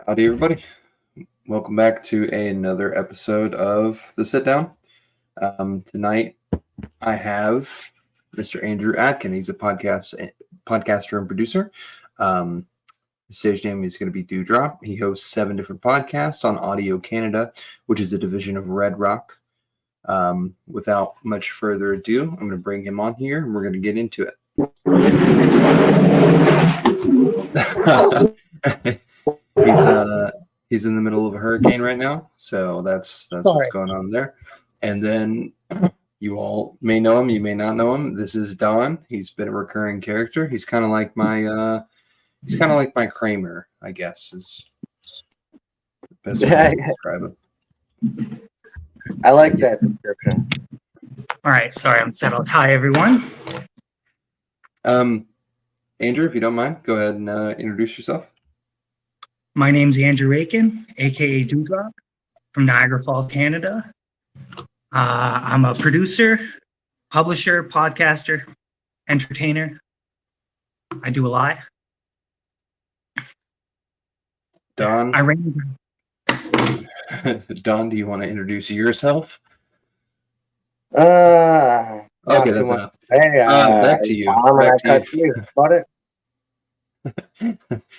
Howdy, everybody. Welcome back to another episode of The Sit Down. Tonight, I have Mr. Andrew Aitken. He's a podcaster and producer. His stage name is going to be Dewdrop. He hosts 7 different podcasts on Audio Canada, which is a division of Red Rock. Without much further ado, I'm going to bring him on here, and we're going to get into it. He's in the middle of a hurricane right now, so that's what's going on there. And then you all may know him, you may not know him. This is Don. He's been a recurring character. He's kind of like my Kramer, I guess, is the best way to describe him. I like that description. All right, sorry, I'm settled. Hi, everyone. Andrew, if you don't mind, go ahead and introduce yourself. My name's Andrew Aitken, aka Dewdrop, from Niagara Falls, Canada. I'm a producer, publisher, podcaster, entertainer. I do a lot. Don, Don, do you want to introduce yourself? Okay, that's enough. Hey, back to you. Cut you. Got it.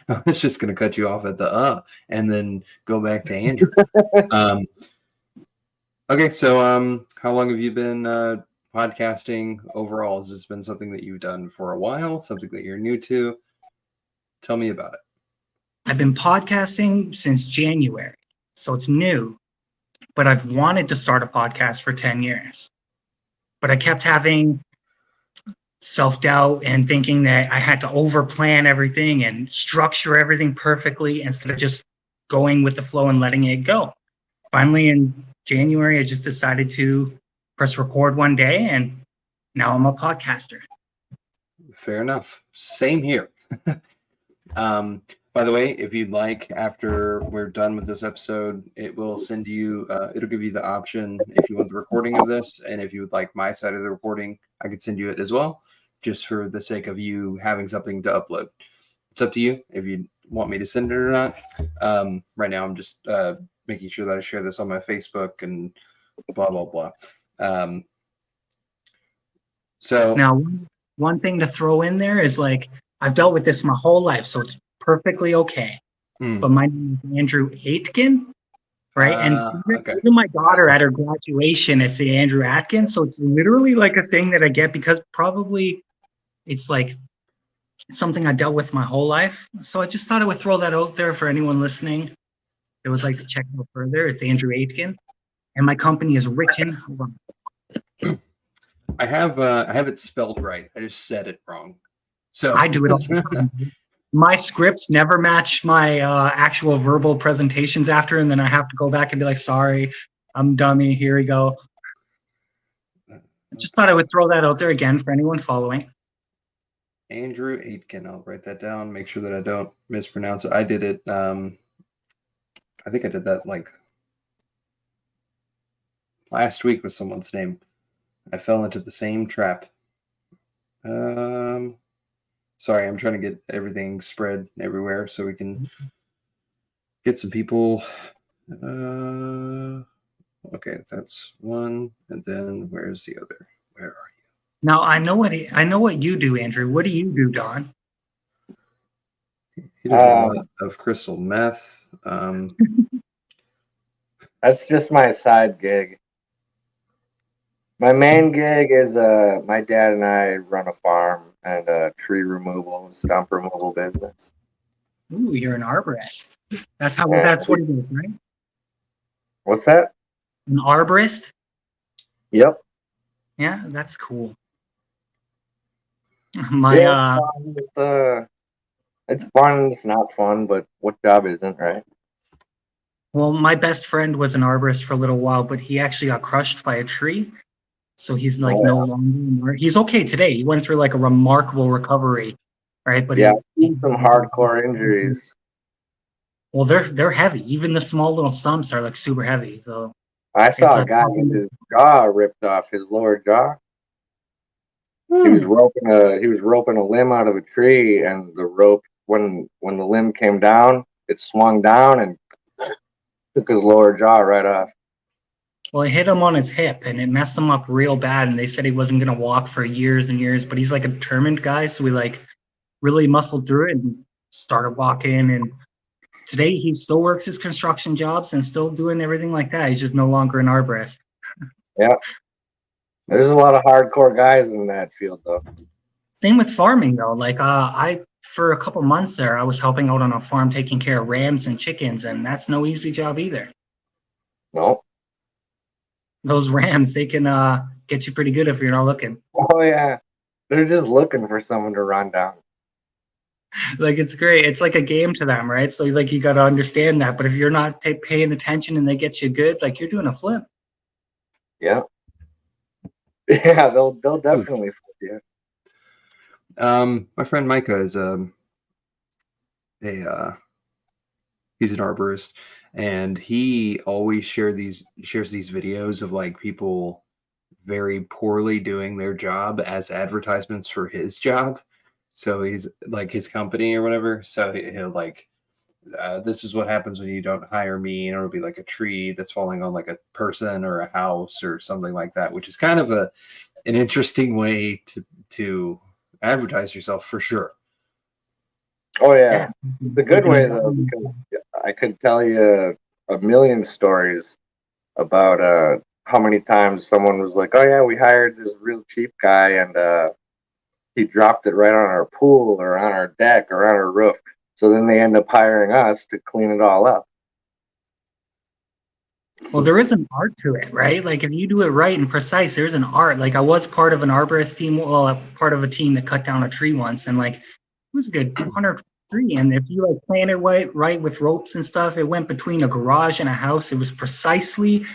I was just going to cut you off at the and then go back to Andrew. Okay, so how long have you been podcasting overall? Has this been something that you've done for a while, something that you're new to? Tell me about it. I've been podcasting since January, so it's new, but I've wanted to start a podcast for 10 years. But I kept having self-doubt and thinking that I had to over-plan everything and structure everything perfectly instead of just going with the flow and letting it go. Finally, in January, I just decided to press record one day, and now I'm a podcaster. Fair enough. Same here. By the way, if you'd like, after we're done with this episode, it will send you, it'll give you the option if you want the recording of this, and if you would like my side of the recording, I could send you it as well, just for the sake of you having something to upload. It's up to you if you want me to send it or not. Right now, I'm just making sure that I share this on my Facebook and blah, blah, blah. So now, one thing to throw in there is like, I've dealt with this my whole life, so it's perfectly okay. But my name is Andrew Aitken, right? And even my daughter at her graduation is the Andrew Aitken, so it's literally like a thing that I get because probably it's like something I dealt with my whole life. So I just thought I would throw that out there for anyone listening that would like to check it out further. It's Andrew Aitken, and my company is Written. I have it spelled right. I just said it wrong. So I do it all the time. My scripts never match my actual verbal presentations after, and then I have to go back and be like, sorry, I'm dummy, here we go. I just thought I would throw that out there again for anyone following. Andrew Aitken, I'll write that down, make sure that I don't mispronounce it. I did it, I think I did that like last week with someone's name. I fell into the same trap. Sorry, I'm trying to get everything spread everywhere so we can get some people. Okay, that's one. And then where's the other? Where are you? Now I know what you do, Andrew. What do you do, Don? He does a lot of crystal meth. That's just my side gig. My main gig is my dad and I run a farm and a tree removal and stump removal business. Ooh, you're an arborist. That's what it is, right? What's that? An arborist? Yep. Yeah, that's cool. It's fun, it's not fun, but what job isn't, right? Well, my best friend was an arborist for a little while, but he actually got crushed by a tree. So he's like no longer. He's okay today. He went through like a remarkable recovery, right? But some hardcore injuries. Well, they're heavy. Even the small little stumps are like super heavy. So I saw a guy with his jaw ripped off, his lower jaw. He was roping a limb out of a tree, and the rope when the limb came down, it swung down and took his lower jaw right off. Well, it hit him on his hip, and it messed him up real bad. And they said he wasn't gonna walk for years and years. But he's like a determined guy, so we like really muscled through it and started walking. And today he still works his construction jobs and still doing everything like that. He's just no longer an arborist. Yeah. There's a lot of hardcore guys in that field, though. Same with farming, though. Like, I for a couple months there, I was helping out on a farm taking care of rams and chickens, and that's no easy job either. No. Those rams, they can get you pretty good if you're not looking. Oh, yeah. They're just looking for someone to run down. Like, it's great. It's like a game to them, right? So, like, you got to understand that. But if you're not paying attention and they get you good, like, you're doing a flip. Yeah. Yeah, they'll definitely flip you. My friend Micah is he's an arborist, and he always shares these videos of like people very poorly doing their job as advertisements for his job. So he's like his company or whatever. So he'll like, this is what happens when you don't hire me, and it'll be like a tree that's falling on like a person or a house or something like that, which is kind of an interesting way to advertise yourself for sure. Oh yeah, the good way though, because I could tell you a million stories about how many times someone was like, "Oh yeah, we hired this real cheap guy, and he dropped it right on our pool or on our deck or on our roof." So then they end up hiring us to clean it all up. Well, there is an art to it, right? Like if you do it right and precise, there's an art. Like I was part of an arborist team, part of a team that cut down a tree once, and like it was a good 200 tree. And if you like planted right with ropes and stuff, it went between a garage and a house. It was precisely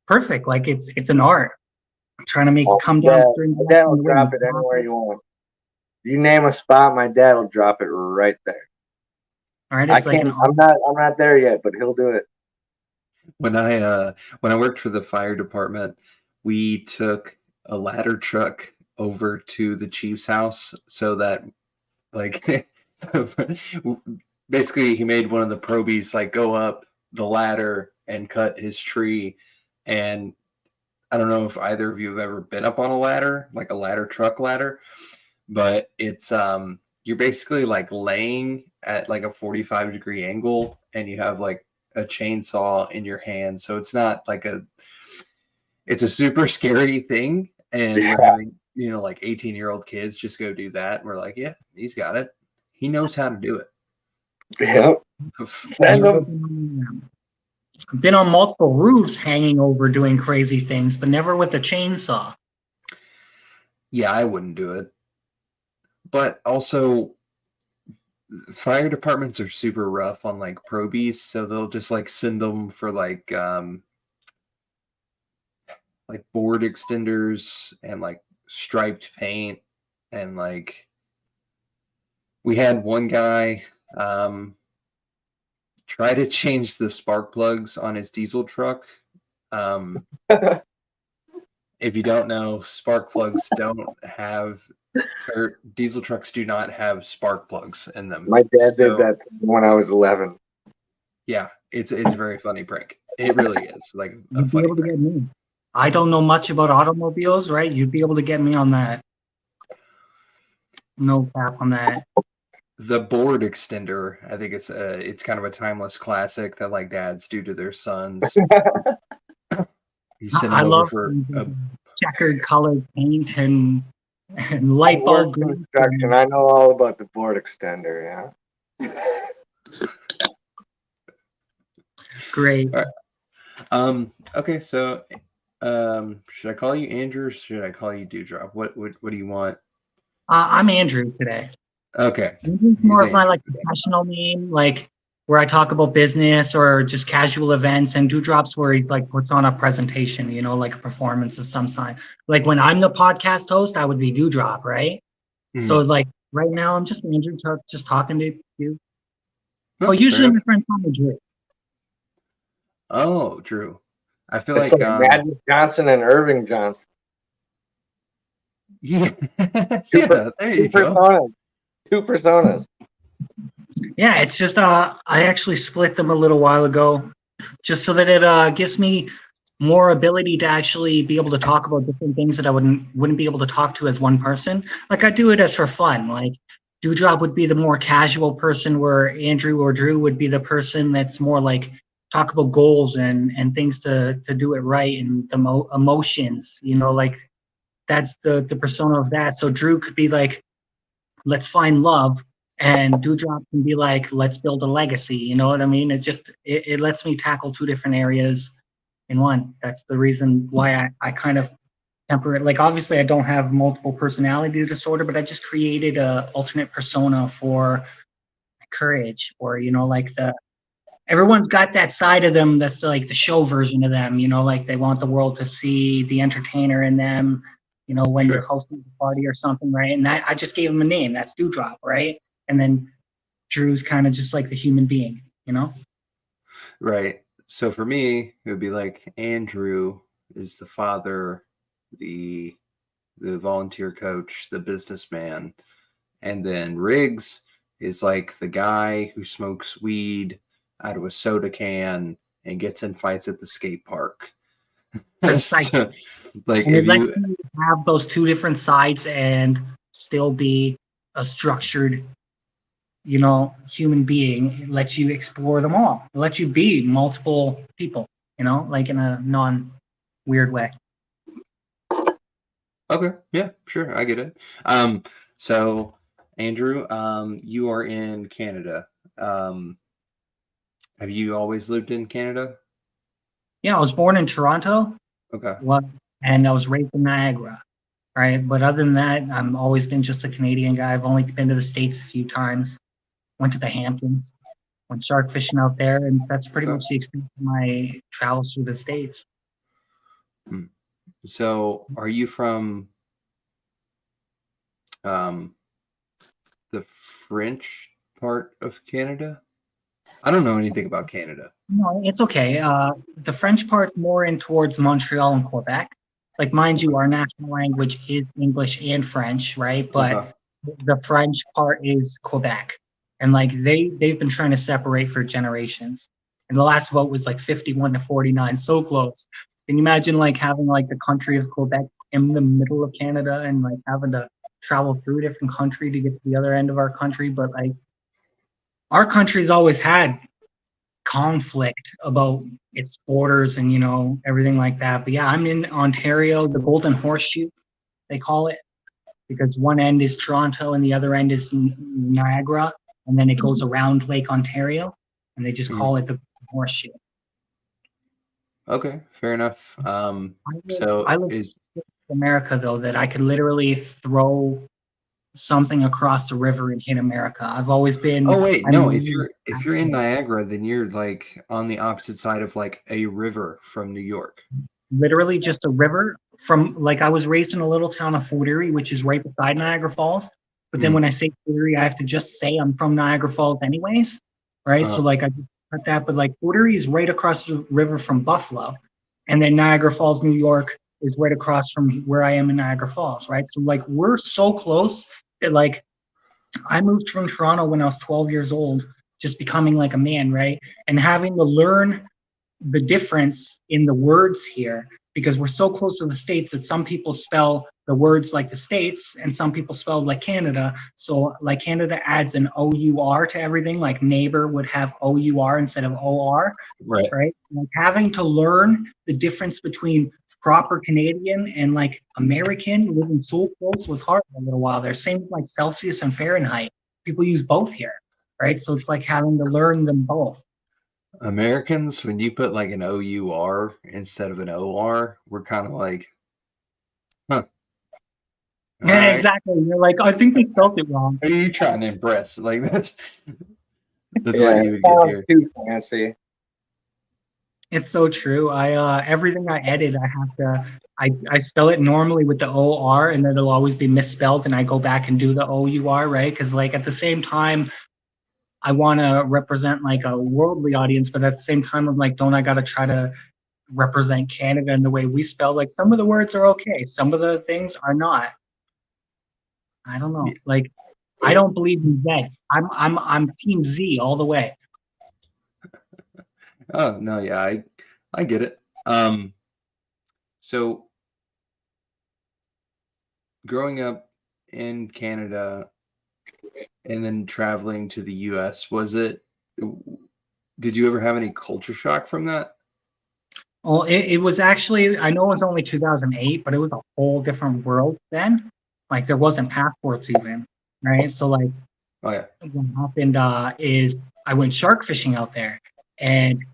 perfect. Like it's an art. I'm trying to make it come down. Yeah, my dad will drop it anywhere you want. You name a spot, my dad will drop it right there. All right, I'm not there yet, but he'll do it. When I worked for the fire department, we took a ladder truck over to the chief's house so that like basically he made one of the probies like go up the ladder and cut his tree. And I don't know if either of you have ever been up on a ladder, like a ladder truck ladder, but it's you're basically like laying at like a 45-degree angle, and you have like a chainsaw in your hand. So it's not like it's a super scary thing. And we're having, like 18-year-old kids just go do that. And we're like, yeah, he's got it. He knows how to do it. Yep. I've been on multiple roofs hanging over doing crazy things, but never with a chainsaw. Yeah, I wouldn't do it. But also, fire departments are super rough on like probies, so they'll just like send them for like board extenders and like striped paint. And like we had one guy try to change the spark plugs on his diesel truck. If you don't know, spark plugs diesel trucks do not have spark plugs in them. My dad did that when I was 11. Yeah, it's a very funny prank. It really is like a funny prank. I don't know much about automobiles, right? You'd be able to get me on that. No cap on that. The board extender, I think it's kind of a timeless classic that like dads do to their sons. You send them over for a checkered colored paint and light bulb construction. I know all about the board extender. Yeah. Great. All right. Okay. So, should I call you Andrew or should I call you Dewdrop? What do you want? I'm Andrew today. Okay. Andrew's more of my like professional name, like where I talk about business or just casual events, and Dewdrop's where he like puts on a presentation, like a performance of some kind. Like when I'm the podcast host, I would be Dewdrop, right? Mm-hmm. So like right now I'm just Andrew, just talking to you. Usually my friend Tommy Drew. Oh, Drew. I feel it's like Magic Johnson and Irving Johnson. Yeah. There you go. Two personas. Yeah, it's just I actually split them a little while ago, just so that it gives me more ability to actually be able to talk about different things that I wouldn't be able to talk to as one person. Like I do it as for fun. Like Dewdrop would be the more casual person, where Andrew or Drew would be the person that's more like talk about goals and things to do it right, and the emotions. You know, like that's the persona of that. So Drew could be like, let's find love, and Dewdrop can be like, let's build a legacy. You know what I mean? It lets me tackle two different areas in one. That's the reason why I kind of temper it. Like obviously I don't have multiple personality disorder, but I just created a alternate persona for courage, or you know, like the everyone's got that side of them that's like the show version of them, you know, like they want the world to see the entertainer in them, you know, when they're Sure. hosting a party or something, right? And that I just gave him a name, that's Dewdrop, right? And then Drew's kind of just like the human being, you know? Right. So for me, it would be like Andrew is the father, the volunteer coach, the businessman, and then Riggs is like the guy who smokes weed out of a soda can and gets in fights at the skate park. Precisely. So, like And if it lets you you have those two different sides and still be a structured, you know, human being. It lets you explore them all. It lets you be multiple people, you know, like in a non-weird way. Okay, yeah, sure, I get it. So Andrew, you are in Canada. Have you always lived in Canada? Yeah, I was born in Toronto, Okay. what, and I was raised in Niagara, right? But other than that, I've always been just a Canadian guy. I've only been to the States a few times. Went to the Hamptons, went shark fishing out there, and that's pretty Oh. much the extent of my travels through the States. So are you from um the French part of Canada? I don't know anything about Canada. No, it's okay. The French part's more in towards Montreal and Quebec. Like, mind you, our national language is English and French, right? Okay. But the French part is Quebec, and like they've been trying to separate for generations. And the last vote was like 51-49, so close. Can you imagine like having like the country of Quebec in the middle of Canada and like having to travel through a different country to get to the other end of our country? But like our country's always had conflict about its borders and you know everything like that. But yeah, I'm in Ontario, the Golden Horseshoe, they call it, because one end is Toronto and the other end is Niagara, and then it goes around Lake Ontario, and they just call it the Horseshoe. Okay, fair enough. I live Is in America though, that I could literally throw something across the river and hit America. I've always been. oh wait, no, if you're in I'm Niagara, then you're like on the opposite side of like a river from New York. literally just a river from, like, I was raised in a little town of Fort Erie, which is right beside Niagara Falls. But then when I say Fort Erie, I have to just say I'm from Niagara Falls anyways, right? So like I just cut that, but like Fort Erie is right across the river from Buffalo, and then Niagara Falls, New York is right across from where I am in Niagara Falls, right? So like we're so close that like I moved from Toronto when I was 12 years old, just becoming like a man, right? And having to learn the difference in the words here, because we're so close to the States that some people spell the words like the States and some people spell like Canada. So like Canada adds an O-U-R to everything, like neighbor would have O-U-R instead of O-R, Right. right? Like having to learn the difference between proper Canadian and like American living so close was hard for a little while there. Same with like Celsius and Fahrenheit. People use both here, right? So it's like having to learn them both. Americans, when you put like an O-U-R instead of an O-R, we're kind of like, huh. All Yeah, right. exactly. You're like, I think they spelled it wrong. Who are you trying to impress? Like that's what Yeah, you it would get sounds here. too fancy. It's so true. Everything I edit, I have to I spell it normally with the O-R, and then it'll always be misspelled, and I go back and do the O-U-R, right? Because like at the same time, I want to represent like a worldly audience, but at the same time, I'm like, don't I got to try to represent Canada in the way we spell? Like some of the words are okay, some of the things are not. I don't know. Like I don't believe in Z. I'm Team Z all the way. Oh no, yeah, I get it. So growing up in Canada and then traveling to the US, did you ever have any culture shock from that? Well, it was actually, I know it was only 2008, but it was a whole different world then. Like there wasn't passports even, right? So like Oh yeah. what happened is I went shark fishing out there, and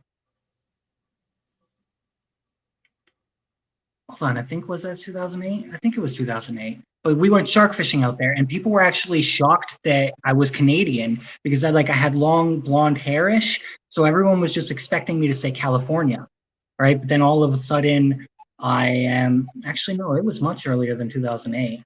hold on, I think was that 2008? I think it was 2008. But we went shark fishing out there, and people were actually shocked that I was Canadian because I had long blonde hairish, so everyone was just expecting me to say California, right? But then all of a sudden, I am actually no, it was much earlier than 2008.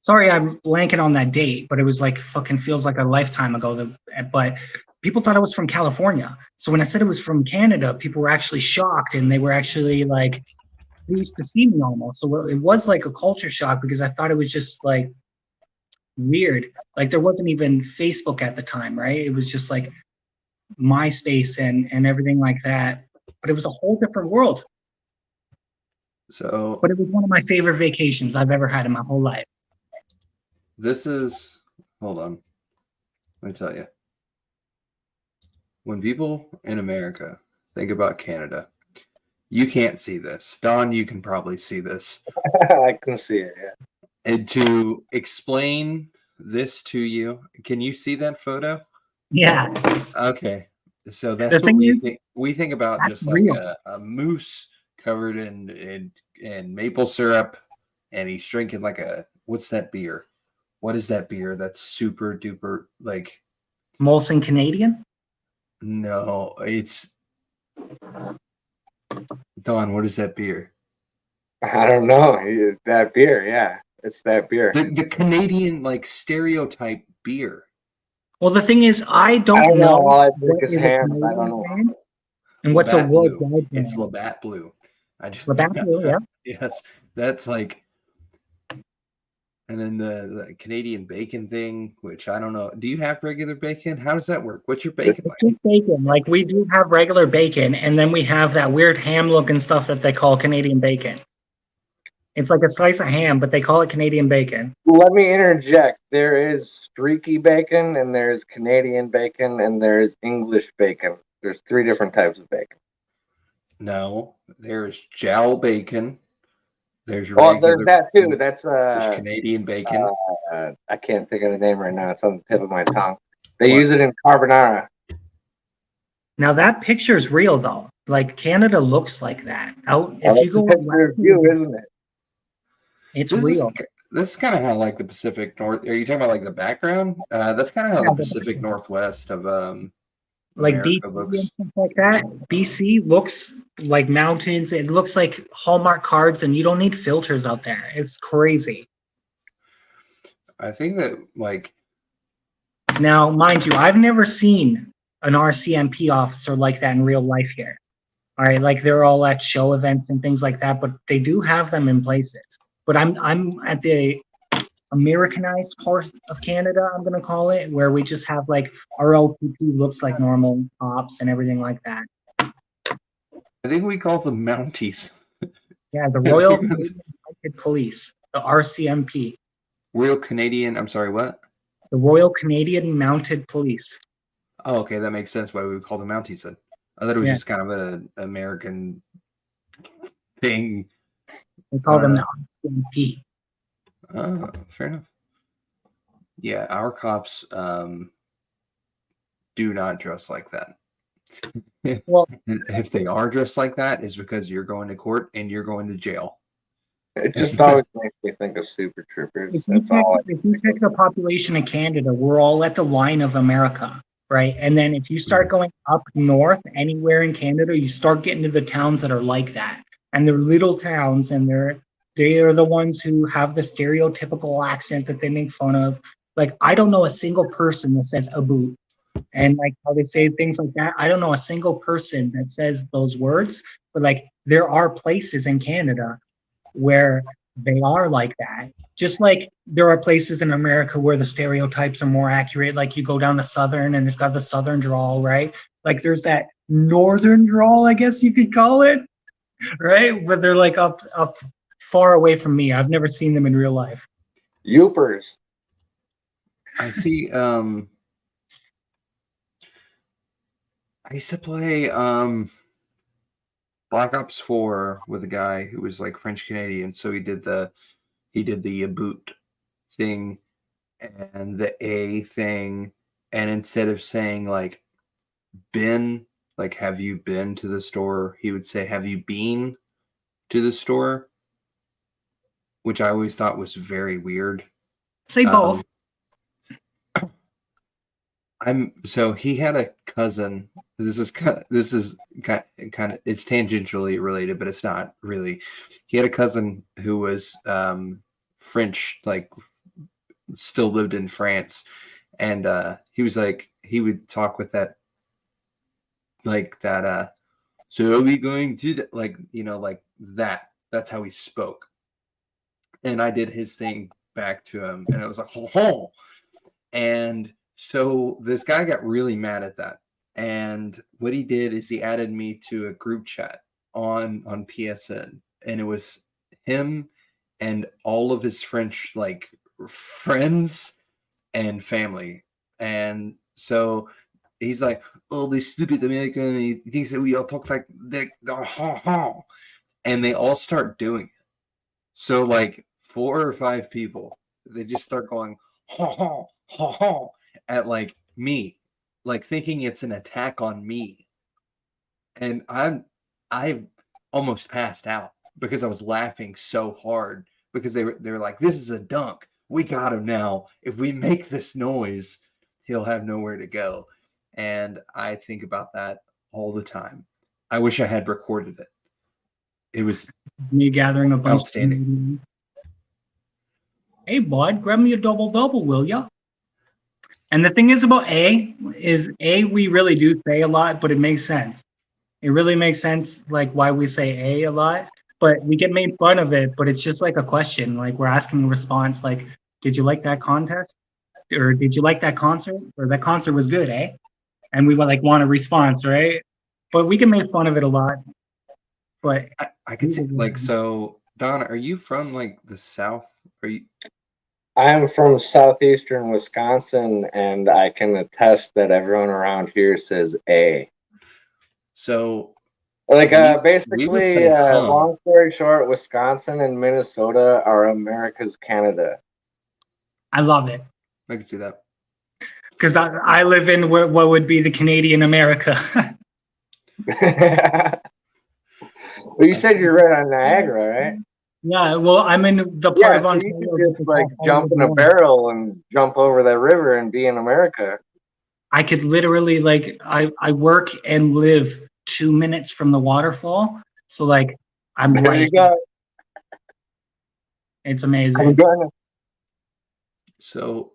Sorry, I'm blanking on that date, but it was like fucking feels like a lifetime ago. But people thought I was from California. So when I said it was from Canada, people were actually shocked, and they were actually like pleased to see me almost. So it was like a culture shock because I thought it was just like weird. Like there wasn't even Facebook at the time, right? It was just like MySpace and everything like that. But it was a whole different world. So But it was one of my favorite vacations I've ever had in my whole life. Hold on. Let me tell you. When people in America think about Canada, you can't see this. Don, you can probably see this. I can see it, yeah. And to explain this to you, can you see that photo? Yeah. Okay. So that's what we think. We think about just like a moose covered in maple syrup, and he's drinking like what's that beer? What is that beer that's super duper like Molson Canadian? No, it's Don, what is that beer? I don't know. That beer, yeah. It's that beer. The Canadian like stereotype beer. Well, the thing is, I don't know. All I think is ham. I don't know. And what's a worldwide brand? It's Labatt Blue. Labatt Blue, yeah. Yes, that's like. And then the Canadian bacon thing, which I don't know. Do you have regular bacon? How does that work? What's your bacon like? It's bacon. Like we do have regular bacon, and then we have that weird ham looking stuff that they call Canadian bacon. It's like a slice of ham, but they call it Canadian bacon. Let me interject. There is streaky bacon, and there's Canadian bacon, and there's English bacon. There's 3 different types of bacon. No, there's jowl bacon. There's there's that too. That's there's Canadian bacon. I can't think of the name right now. It's on the tip of my tongue. They use it in carbonara. Now that picture is real though. Like Canada looks like that. If you go, view, isn't it? It's real. This is kind of how like the Pacific North. Are you talking about like the background? That's kind of how the Pacific Northwest of like America BC looks. and stuff like that. BC looks like mountains. It looks like Hallmark cards, and you don't need filters out there. It's crazy. I think that like now, mind you, I've never seen an RCMP officer like that in real life here. All right, like they're all at show events and things like that, but they do have them in places. But I'm at the Americanized part of Canada, I'm gonna call it, where we just have like our LPP looks like normal cops and everything like that. I think we call them Mounties. Yeah, the Royal Canadian Mounted Police, the RCMP. Royal Canadian. I'm sorry, what? The Royal Canadian Mounted Police. Oh, okay, that makes sense. Why we would call them Mounties then. I thought it was just kind of an American thing. They call them the RCMP. Oh, fair enough. Yeah, our cops do not dress like that. Well, if they are dressed like that, it's because you're going to court and you're going to jail. It just always makes me think of Super Troopers. If you check the population in Canada, we're all at the line of America, right? And then if you start going up north, anywhere in Canada, you start getting to the towns that are like that. And they're little towns, and they are the ones who have the stereotypical accent that they make fun of. Like, I don't know a single person that says a boot. And like how they say things like that, I don't know a single person that says those words. But like, there are places in Canada where they are like that. Just like there are places in America where the stereotypes are more accurate. Like you go down to Southern and it's got the Southern drawl, right? Like there's that Northern drawl, I guess you could call it, right? But they're like up far away from me. I've never seen them in real life. Youpers. I see. I used to play Black Ops 4 with a guy who was like French Canadian, so he did the boot thing and the A thing, and instead of saying like been, like have you been to the store, he would say have you been to the store, which I always thought was very weird. Say both. So he had a cousin. This is kind of it's tangentially related, but it's not really. He had a cousin who was French, like still lived in France, and he was like he would talk with that like that. So are we going to like like that? That's how he spoke, and I did his thing back to him, and it was like ho ho, and. So this guy got really mad at that. And what he did is he added me to a group chat on PSN. And it was him and all of his French like friends and family. And so he's like, oh, this stupid American. He thinks that we all talk like that. And they all start doing it. So like 4 or 5 people, they just start going, ha ha, ha ha. At like me, like thinking it's an attack on me, and I've almost passed out because I was laughing so hard because they were like, this is a dunk, we got him now, if we make this noise he'll have nowhere to go. And I think about that all the time. I wish I had recorded it. It was me gathering a bunch outstanding. Hey bud, grab me a double, will ya? And the thing is about A, we really do say a lot, but it makes sense. It really makes sense, like why we say A lot, but we get made fun of it, but it's just like a question. Like we're asking a response, like, did you like that contest? Or did you like that concert? Or that concert was good, eh? And we like want a response, right? But we can make fun of it a lot. But I could see, like, so Donna, are you from like the South? Are you? I'm from southeastern Wisconsin, and I can attest that everyone around here says A. So, like, basically, long story short, Wisconsin and Minnesota are America's Canada. I love it. I can see that. Because I live in what would be the Canadian America. Well, you said you're right on Niagara, right? Yeah, well, I'm in the part of Ontario. You could just like jump in a barrel and jump over that river and be in America. I could literally like I work and live 2 minutes from the waterfall, so like I'm there right. You go. It's amazing. I'm gonna. So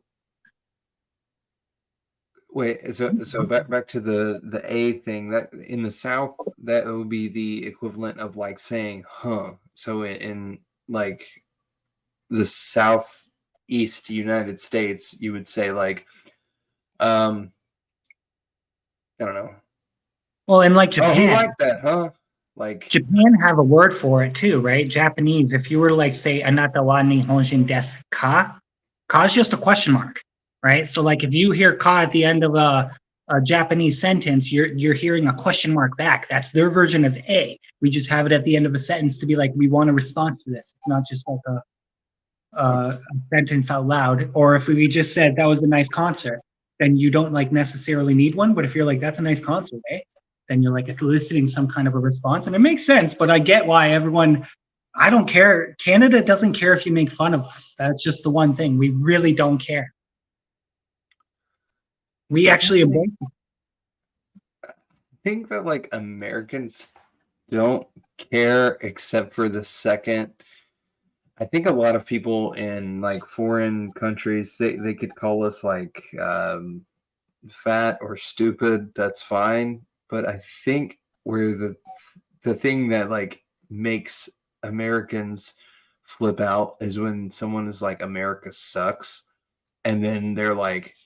wait, so back to the A thing. That in the South, that would be the equivalent of like saying huh. So in like the Southeast United States, you would say like I don't know. Well, in like Japan, oh, you like that, huh? Like Japan have a word for it too, right? Japanese. If you were to like say anata wa nihonshin desu ka, ka is just a question mark, right? So like if you hear ka at the end of a Japanese sentence, you're hearing a question mark back. That's their version of A. We just have it at the end of a sentence to be like, we want a response to this. It's not just like a sentence out loud. Or if we just said that was a nice concert, then you don't like necessarily need one. But if you're like, that's a nice concert, eh? Then you're like eliciting some kind of a response. And it makes sense, but I get why everyone, I don't care. Canada doesn't care if you make fun of us. That's just the one thing. We really don't care. We actually embrace it. I think that like Americans don't care except for the second. I think a lot of people in like foreign countries, they could call us like fat or stupid. That's fine. But I think where the thing that like makes Americans flip out is when someone is like, America sucks. And then they're like,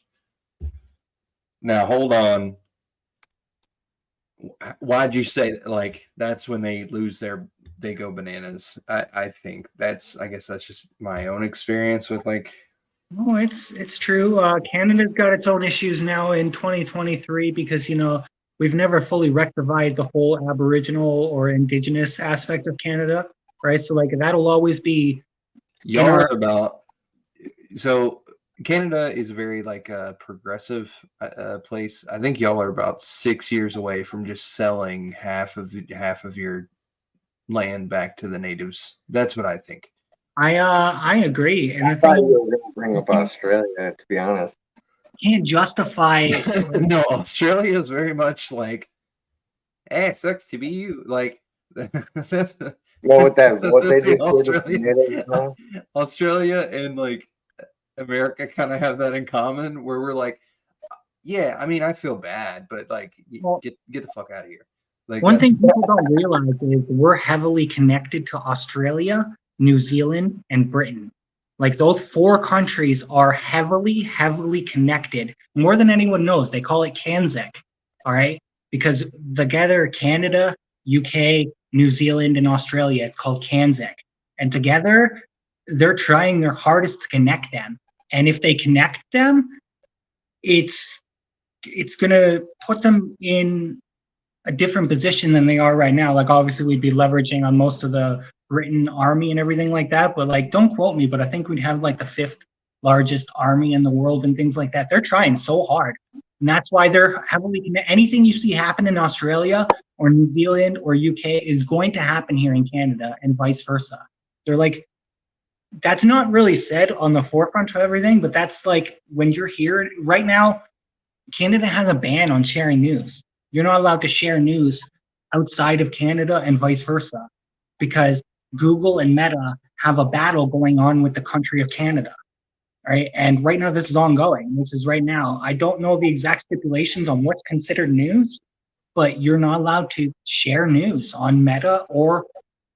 now hold on. Why'd you say that? Like, that's when they they go bananas. I think I guess that's just my own experience with like. No, it's true. Canada's got its own issues now in 2023 because, we've never fully rectified the whole Aboriginal or Indigenous aspect of Canada, right? So like that'll always be Y'all are about, so Canada is a very like progressive place. I think y'all are about 6 years away from just selling half of your land back to the natives. That's what I think. I agree. And I thought you were going to bring up Australia, to be honest. Can't justify. No, Australia is very much like, it sucks to be you. Like, that's what they do. Australia and like America kind of have that in common, where we're like, yeah, I mean, I feel bad, but like, get the fuck out of here. Like, one thing people don't realize is we're heavily connected to Australia, New Zealand, and Britain. Like those 4 countries are heavily connected. More than anyone knows, they call it CANZEC, all right? Because together, Canada, UK, New Zealand, and Australia, it's called CANZEC. And together, they're trying their hardest to connect them. And if they connect them, it's going to put them in a different position than they are right now. Like obviously we'd be leveraging on most of the Britain army and everything like that, but like don't quote me, but I think we'd have like the 5th largest army in the world and things like that. They're trying so hard, and that's why they're heavily connected. Anything you see happen in Australia or New Zealand or UK is going to happen here in Canada and vice versa. They're like, that's not really said on the forefront of everything, but that's like when you're here right now, Canada has a ban on sharing news. You're not allowed to share news outside of Canada and vice versa, because Google and Meta have a battle going on with the country of Canada, right? And right now this is ongoing. This is right now. I don't know the exact stipulations on what's considered news, but you're not allowed to share news on Meta or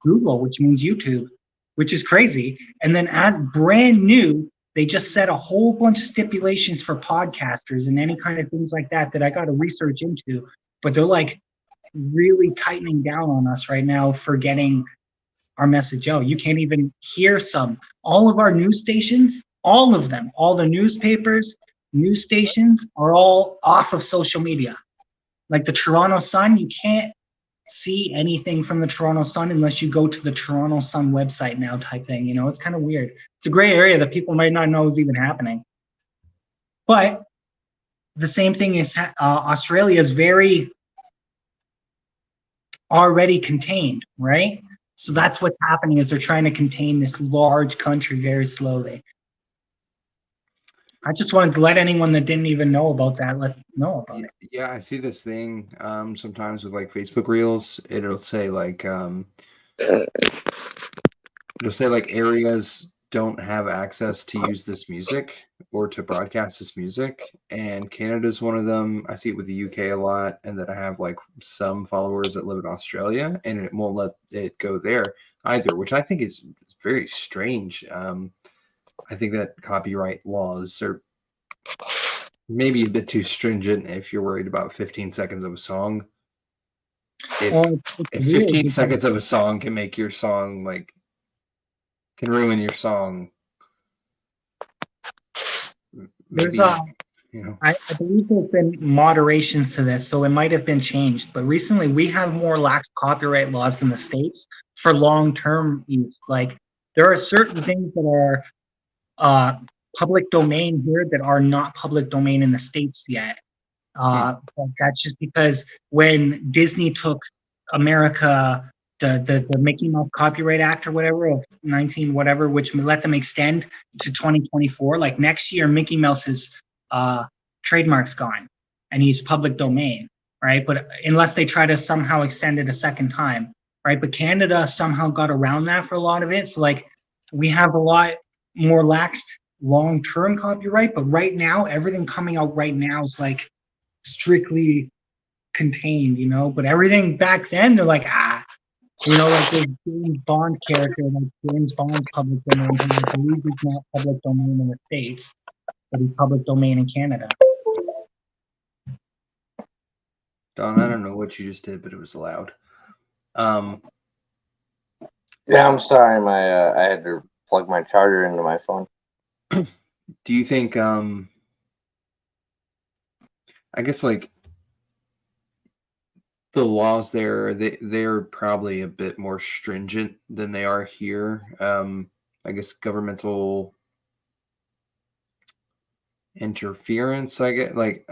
Google, which means YouTube, which is crazy. And then as brand new, they just set a whole bunch of stipulations for podcasters and any kind of things like that I got to research into. But they're like really tightening down on us right now for getting our message out. You can't even hear all of our news stations, all of them, all the newspapers, news stations are all off of social media. Like the Toronto Sun, you can't see anything from the Toronto Sun unless you go to the Toronto Sun website now type thing. It's kind of weird. It's a gray area that people might not know is even happening. But the same thing is Australia is very already contained, right? So that's what's happening is they're trying to contain this large country very slowly. I just wanted to let anyone that didn't even know about that know about it. Yeah, I see this thing sometimes with like Facebook Reels. It'll say like areas don't have access to use this music or to broadcast this music, and Canada's one of them. I see it with the UK a lot, and then I have like some followers that live in Australia, and it won't let it go there either, which I think is very strange. I think that copyright laws are maybe a bit too stringent if you're worried about 15 seconds of a song. If 15 seconds of a song can make your song can ruin your song. Maybe, I believe there's been moderations to this, so it might have been changed. But recently, we have more lax copyright laws in the States for long-term use. Like there are certain things that are public domain here that are not public domain in the States yet. That's just because when Disney took America, the Mickey Mouse Copyright Act or whatever of 19 whatever, which let them extend to 2024. Like next year, Mickey Mouse's trademark's gone and he's public domain, right? But unless they try to somehow extend it a second time, right? But Canada somehow got around that for a lot of it. So like we have a lot more laxed long-term copyright, but right now, everything coming out right now is like strictly contained, But everything back then, they're like, Like the James Bond character, like James Bond's public domain, and I believe he's not public domain in the States, but he's public domain in Canada. Don, I don't know what you just did, but it was loud. Yeah, I'm sorry. I had to plug my charger into my phone. Do you think, I guess, like, the laws there, they're probably a bit more stringent than they are here. I guess governmental interference, I get, like,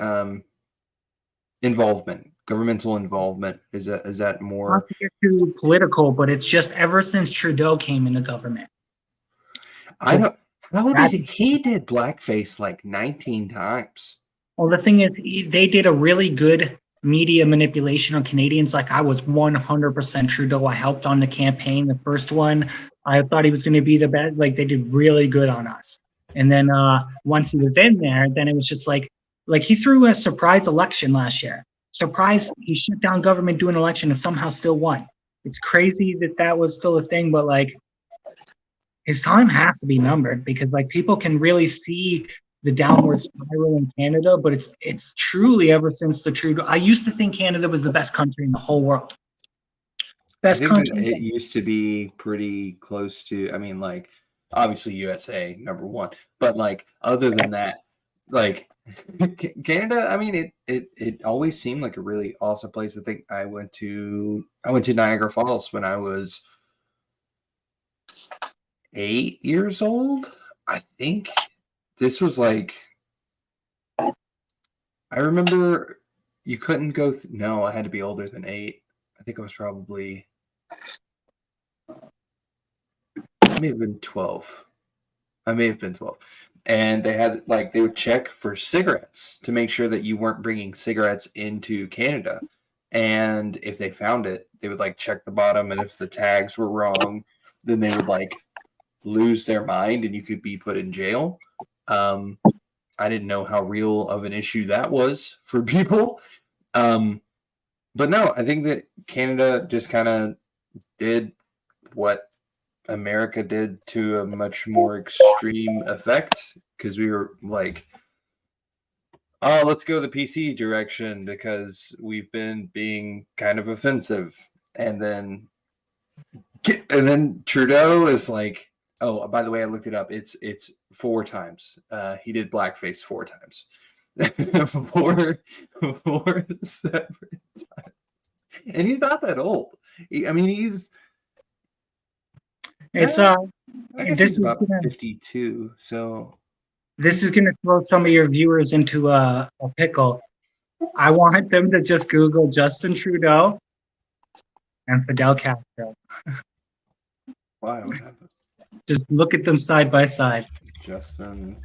governmental involvement is that more? Not to get too political, but it's just ever since Trudeau came into government. I don't. He did blackface like 19 times. Well, the thing is, they did a really good media manipulation on Canadians. Like, I was 100% Trudeau. I helped on the campaign, the first one. I thought he was going to be the best. Like, they did really good on us. And then once he was in there, then it was just like he threw a surprise election last year. Surprise, he shut down government, do an election, and somehow still won. It's crazy that was still a thing, but like, his time has to be numbered, because like people can really see the downward spiral in Canada, but it's truly ever since the Trudeau. I used to think Canada was the best country in the whole world. Best country. It used to be pretty close to. I mean, like, obviously USA #1, but like other than that, like Canada. I mean, it always seemed like a really awesome place. I think I went to Niagara Falls when I was 8 years old. I think this was like, I remember you couldn't go. No, I had to be older than 8. I think I was probably, I may have been 12. And they would check for cigarettes to make sure that you weren't bringing cigarettes into Canada. And if they found it, they would like check the bottom, and if the tags were wrong, then they would like lose their mind and you could be put in jail. I didn't know how real of an issue that was for people. But no, I think that Canada just kind of did what America did to a much more extreme effect, because we were like, oh, let's go the PC direction because we've been being kind of offensive. And then Trudeau is like, oh, by the way, I looked it up. It's 4 times. He did blackface 4 times. 4 separate times. And he's not that old. He's... It's I guess he's about 52. So this is going to throw some of your viewers into a pickle. I want them to just Google Justin Trudeau and Fidel Castro. Why? What happened? Just look at them side by side. Justin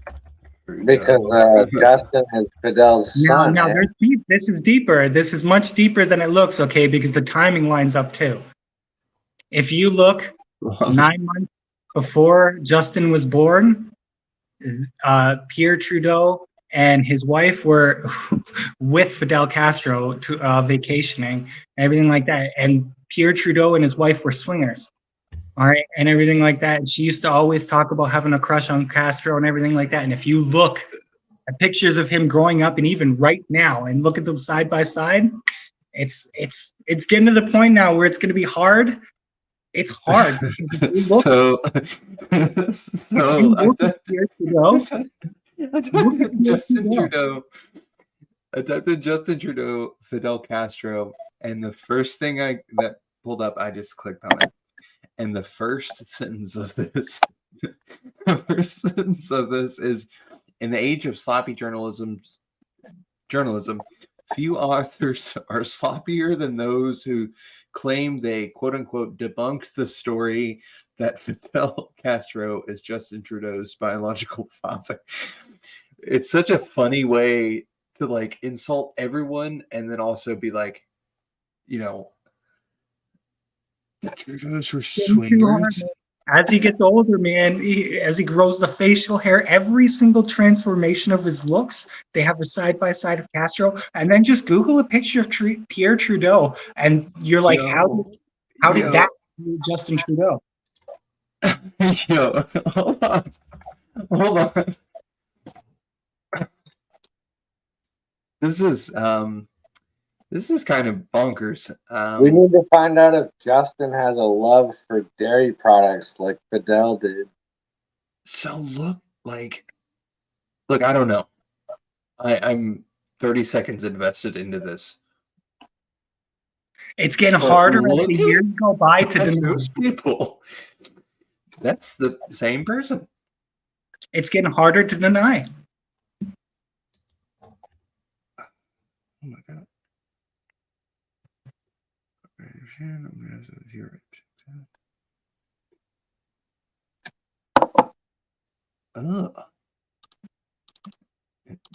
Trudeau. Because Justin is Fidel's son. Now there's deep. This is deeper. This is much deeper than it looks, okay? Because the timing lines up too. If you look 9 months before Justin was born, Pierre Trudeau and his wife were with Fidel Castro vacationing and everything like that. And Pierre Trudeau and his wife were swingers. All right, and everything like that. And she used to always talk about having a crush on Castro and everything like that. And if you look at pictures of him growing up and even right now and look at them side by side, it's getting to the point now where it's going to be hard. It's hard. I typed in Justin Trudeau, Fidel Castro, and the first thing that pulled up, I just clicked on it. And the first sentence of this, is, in the age of sloppy journalism, few authors are sloppier than those who claim they, quote unquote, debunked the story that Fidel Castro is Justin Trudeau's biological father. It's such a funny way to like insult everyone and then also be like, the Trudeaus were swingers. As he gets older, man, as he grows the facial hair, every single transformation of his looks, they have a side by side of Castro. And then just Google a picture of Pierre Trudeau, and you're like, how did that Justin Trudeau. Yo, hold on. Hold on. This is kind of bonkers. We need to find out if Justin has a love for dairy products like Fidel did. So look, I don't know. I'm 30 seconds invested into this. It's getting harder as the years go by to deny. Those people. That's the same person. It's getting harder to deny. Oh my God.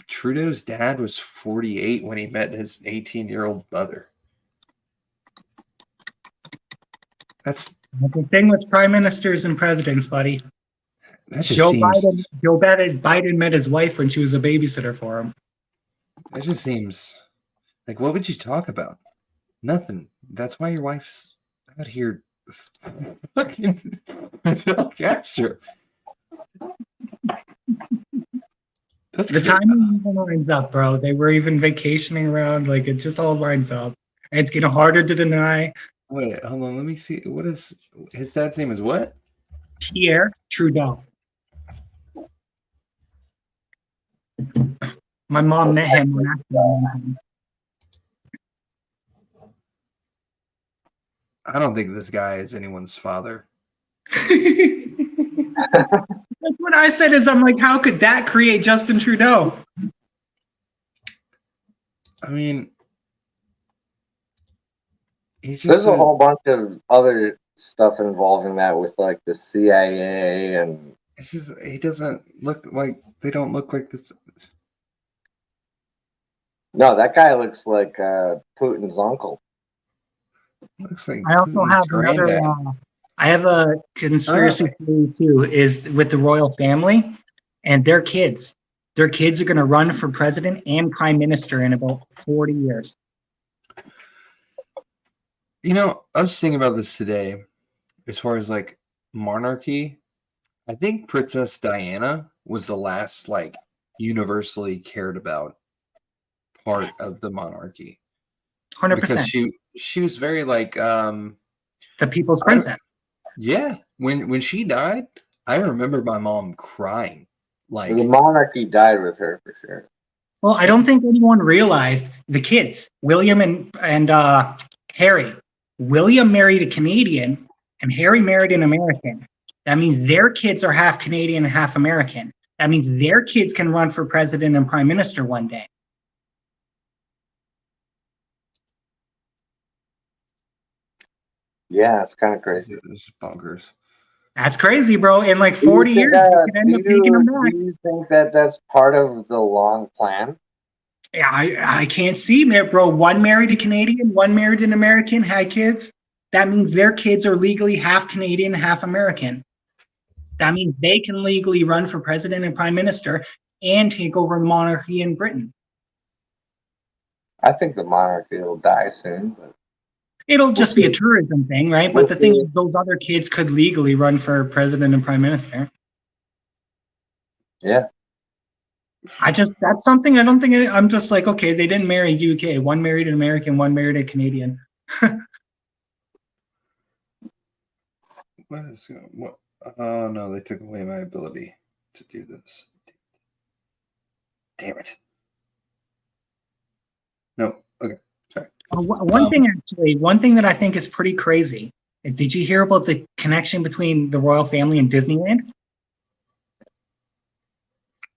Trudeau's dad was 48 when he met his 18-year-old mother. That's the thing with prime ministers and presidents, buddy. That just seems. Joe Biden met his wife when she was a babysitter for him. That just seems like, what would you talk about? Nothing. That's why your wife's out here fucking Fidel Castro. That's the timing even lines up, bro. They were even vacationing around. Like, it just all lines up. And it's getting harder to deny. Wait, hold on. Let me see. What is his dad's name? Is what? Pierre Trudeau. My mom met him when I don't think this guy is anyone's father. That's what I said. I'm like, how could that create Justin Trudeau? I mean, there's a whole bunch of other stuff involving that with like the CIA and. It's just he doesn't look like they don't look like this. No, that guy looks like Putin's uncle. Looks like I also have another. I have a conspiracy theory too. Is with the royal family and their kids. Their kids are going to run for president and prime minister in about 40 years. You know, I was thinking about this today, as far as like monarchy. I think Princess Diana was the last like universally cared about part of the monarchy. 100%. Because she was very like the people's princess. Yeah. When she died, I remember my mom crying. Like the monarchy died with her for sure. Well, I don't think anyone realized the kids, William and Harry. William married a Canadian and Harry married an American. That means their kids are half Canadian and half American. That means their kids can run for president and prime minister one day. Yeah, it's kind of crazy. It's bonkers. That's crazy, bro. In like 40 years, you can end up taking them back. Do you think that that's part of the long plan? Yeah, I can't see it, bro. One married a Canadian, one married an American, had kids. That means their kids are legally half Canadian, half American. That means they can legally run for president and prime minister and take over the monarchy in Britain. I think the monarchy will die soon, but it'll just be a tourism thing, right? But the thing is, those other kids could legally run for president and prime minister. Yeah. That's something I don't think I'm just like, okay, they didn't marry UK. One married an American, one married a Canadian. What? Oh no, they took away my ability to do this. Damn it. No, okay, sorry. One thing that I think is pretty crazy is, did you hear about the connection between the royal family and Disneyland?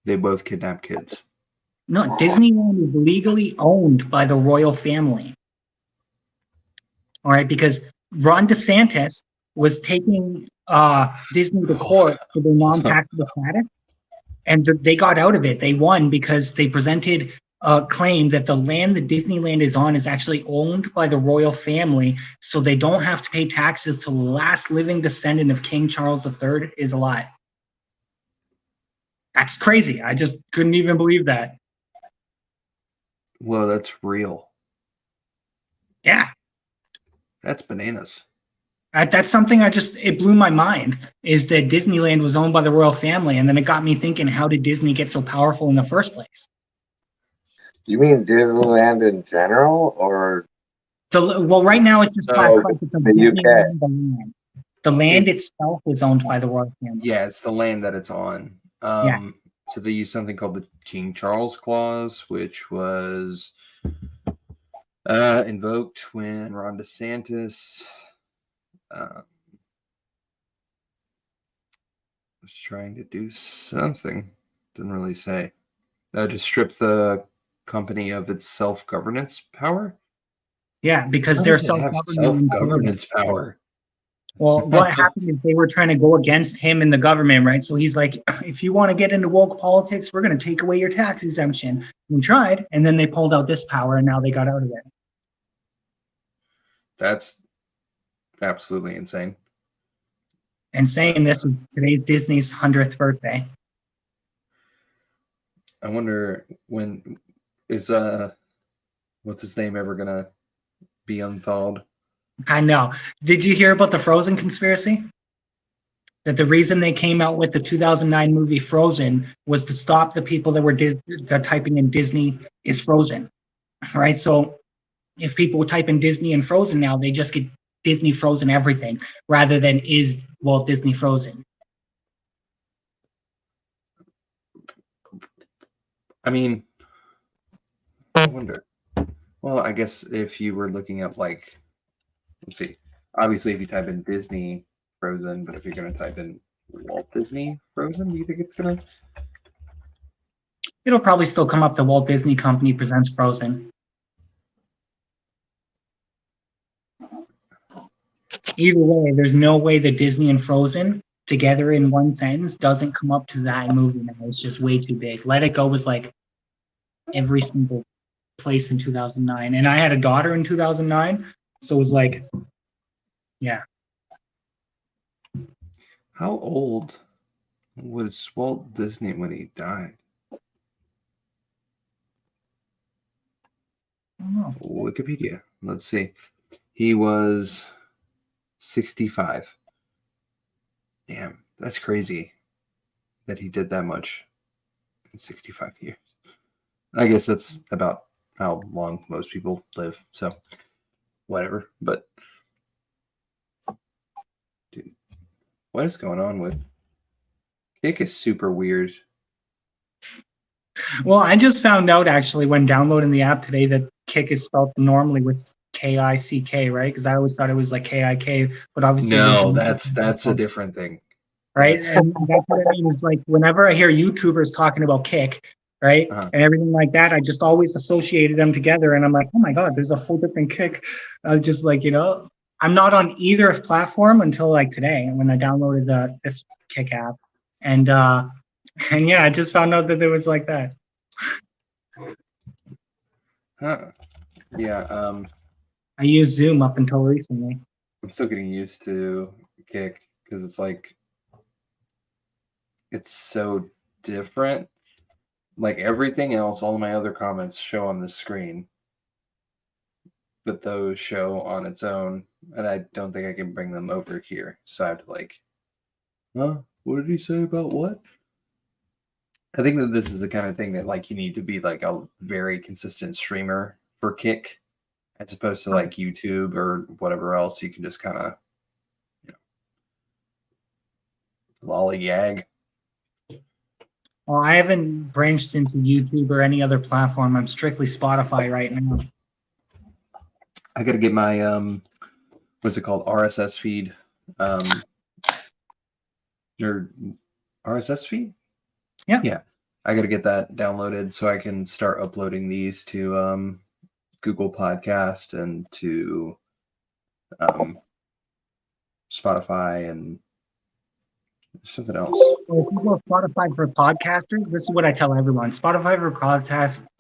They both kidnap kids. No, Disneyland is legally owned by the royal family. All right, because Ron DeSantis was taking Disney to court for the non-taxable status, and they got out of it. They won because they presented a claim that the land that Disneyland is on is actually owned by the royal family, so they don't have to pay taxes till the last living descendant of King Charles III is alive. That's crazy. I just couldn't even believe that. Well, that's real. Yeah. That's bananas. That's something it blew my mind, is that Disneyland was owned by the royal family. And then it got me thinking, how did Disney get so powerful in the first place? You mean Disneyland in general, or Well, right now it's just classified as the UK? The land. The land itself is owned by the royal family. Yeah, it's the land that it's on. So they use something called the King Charles Clause, which was invoked when Ron DeSantis was trying to do something. Didn't really say. To strip the company of its self-governance power. Yeah, because they're self-governance power. Well, what happened is they were trying to go against him in the government, right? So he's like, if you want to get into woke politics, we're going to take away your tax exemption. We tried, and then they pulled out this power, and now they got out of it. That's absolutely insane. And saying this, today's Disney's 100th birthday. I wonder when is what's his name ever gonna be unthawed? I know. Did you hear about the Frozen conspiracy? That the reason they came out with the 2009 movie Frozen was to stop the people that were typing in Disney is Frozen, right? So if people would type in Disney and Frozen now, they just get Disney Frozen everything rather than is Walt Disney Frozen. I mean, I wonder. Well, I guess if you were looking up, like, let's see. Obviously, if you type in Disney Frozen, but if you're going to type in Walt Disney Frozen, do you think it's going to? It'll probably still come up. The Walt Disney Company presents Frozen. Either way, there's no way that Disney and Frozen together in one sentence doesn't come up to that movie now. It's just way too big. Let It Go was like every single place in 2009. And I had a daughter in 2009, so it was like, yeah. How old was Walt Disney when he died? I don't know. Wikipedia. Let's see. He was 65. Damn, that's crazy that he did that much in 65 years. I guess that's about how long most people live, so whatever. But dude, what is going on with Kick? Is super weird. Well, I just found out actually when downloading the app today that Kick is spelled normally with K-I-C-K, right? Because I always thought it was like K-I-K, but obviously no, that's a different thing, right? And that's what I mean. Is like whenever I hear YouTubers talking about Kick, right, and everything like that, I just always associated them together, and I'm like, oh my god, there's a whole different Kick. Just like, you know, I'm not on either platform until like today when I downloaded this Kick app, and yeah, I just found out that there was like that. Yeah. I used Zoom up until recently. I'm still getting used to Kick because it's like it's so different. Like everything else, all my other comments show on the screen, but those show on its own, and I don't think I can bring them over here. So I have to like, what did he say about what? I think that this is the kind of thing that like you need to be like a very consistent streamer for Kick, as opposed to like YouTube or whatever else. You can just kind of, you know, lollygag. Well, I haven't branched into YouTube or any other platform. I'm strictly Spotify right now. I got to get my what's it called, RSS feed, or RSS feed. Yeah. I got to get that downloaded so I can start uploading these to Google Podcast and to Spotify and something else. Well, if you go Spotify for podcasters, this is what I tell everyone. Spotify for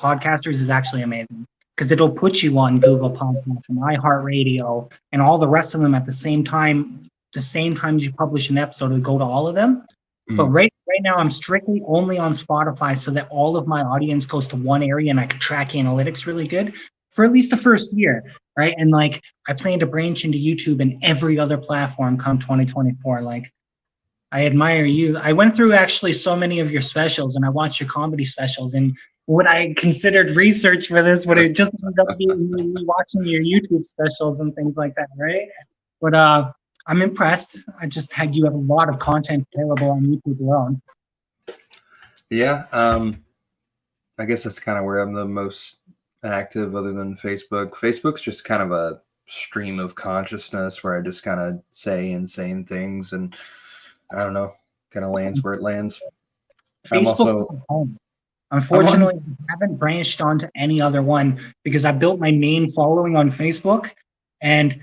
podcasters is actually amazing because it'll put you on Google Podcasts and iHeartRadio and all the rest of them at the same time. The same time you publish an episode, it'll go to all of them. But right now, I'm strictly only on Spotify so that all of my audience goes to one area and I can track analytics really good. for at least the first year, right? And like I plan to branch into YouTube and every other platform come 2024. Like I admire you. I went through actually so many of your specials, and I watched your comedy specials, and what I considered research for this would have just ended up being me watching your YouTube specials and things like that, right? But I'm impressed. I just had you have a lot of content available on YouTube alone. Yeah, I guess that's kind of where I'm the most active, other than Facebook. Facebook's just kind of a stream of consciousness where I just kind of say insane things, and I don't know, kind of lands where it lands. Facebook Unfortunately, I haven't branched onto any other one because I built my main following on Facebook, and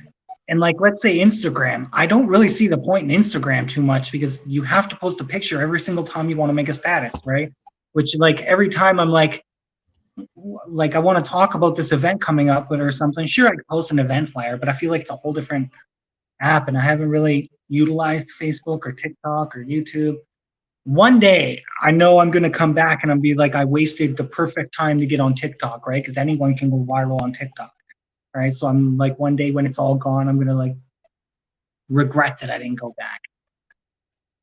like let's say Instagram, I don't really see the point in Instagram too much because you have to post a picture every single time you want to make a status, right? Which like every time I'm like I want to talk about this event coming up or something. Sure, I could post an event flyer, but I feel like it's a whole different app, and I haven't really utilized Facebook or TikTok or YouTube. One day, I know I'm going to come back and I'm be like, I wasted the perfect time to get on TikTok, right? Because anyone can go viral on TikTok, right? So I'm like, one day when it's all gone, I'm going to like regret that I didn't go back.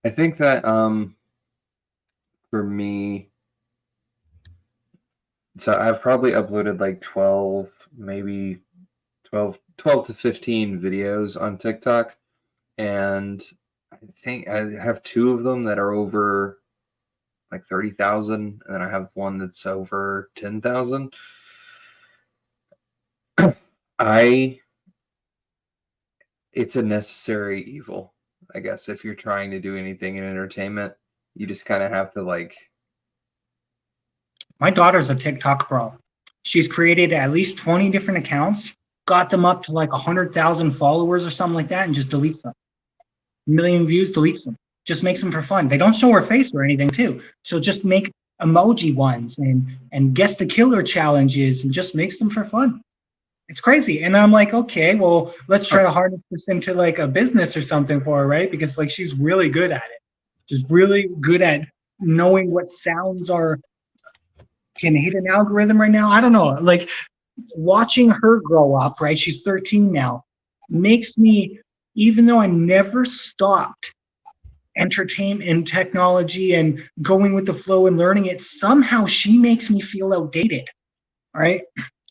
I think that for me, so I've probably uploaded like 12, maybe 12 to 15 videos on TikTok, and I think I have 2 of them that are over like 30,000, and then I have one that's over 10,000. It's a necessary evil, I guess. If you're trying to do anything in entertainment, you just kind of have to like. My daughter's a TikTok pro. She's created at least 20 different accounts, got them up to like 100,000 followers or something like that, and just deletes them. 1 million views, deletes them. Just makes them for fun. They don't show her face or anything too. She'll just make emoji ones and guess the killer challenges and just makes them for fun. It's crazy. And I'm like, okay, well, let's try to harness this into like a business or something for her, right? Because like she's really good at it. She's really good at knowing what sounds can hit an algorithm right now. I don't know. Like watching her grow up, right? She's 13 now, makes me, even though I never stopped entertainment and technology and going with the flow and learning it, somehow she makes me feel outdated, right?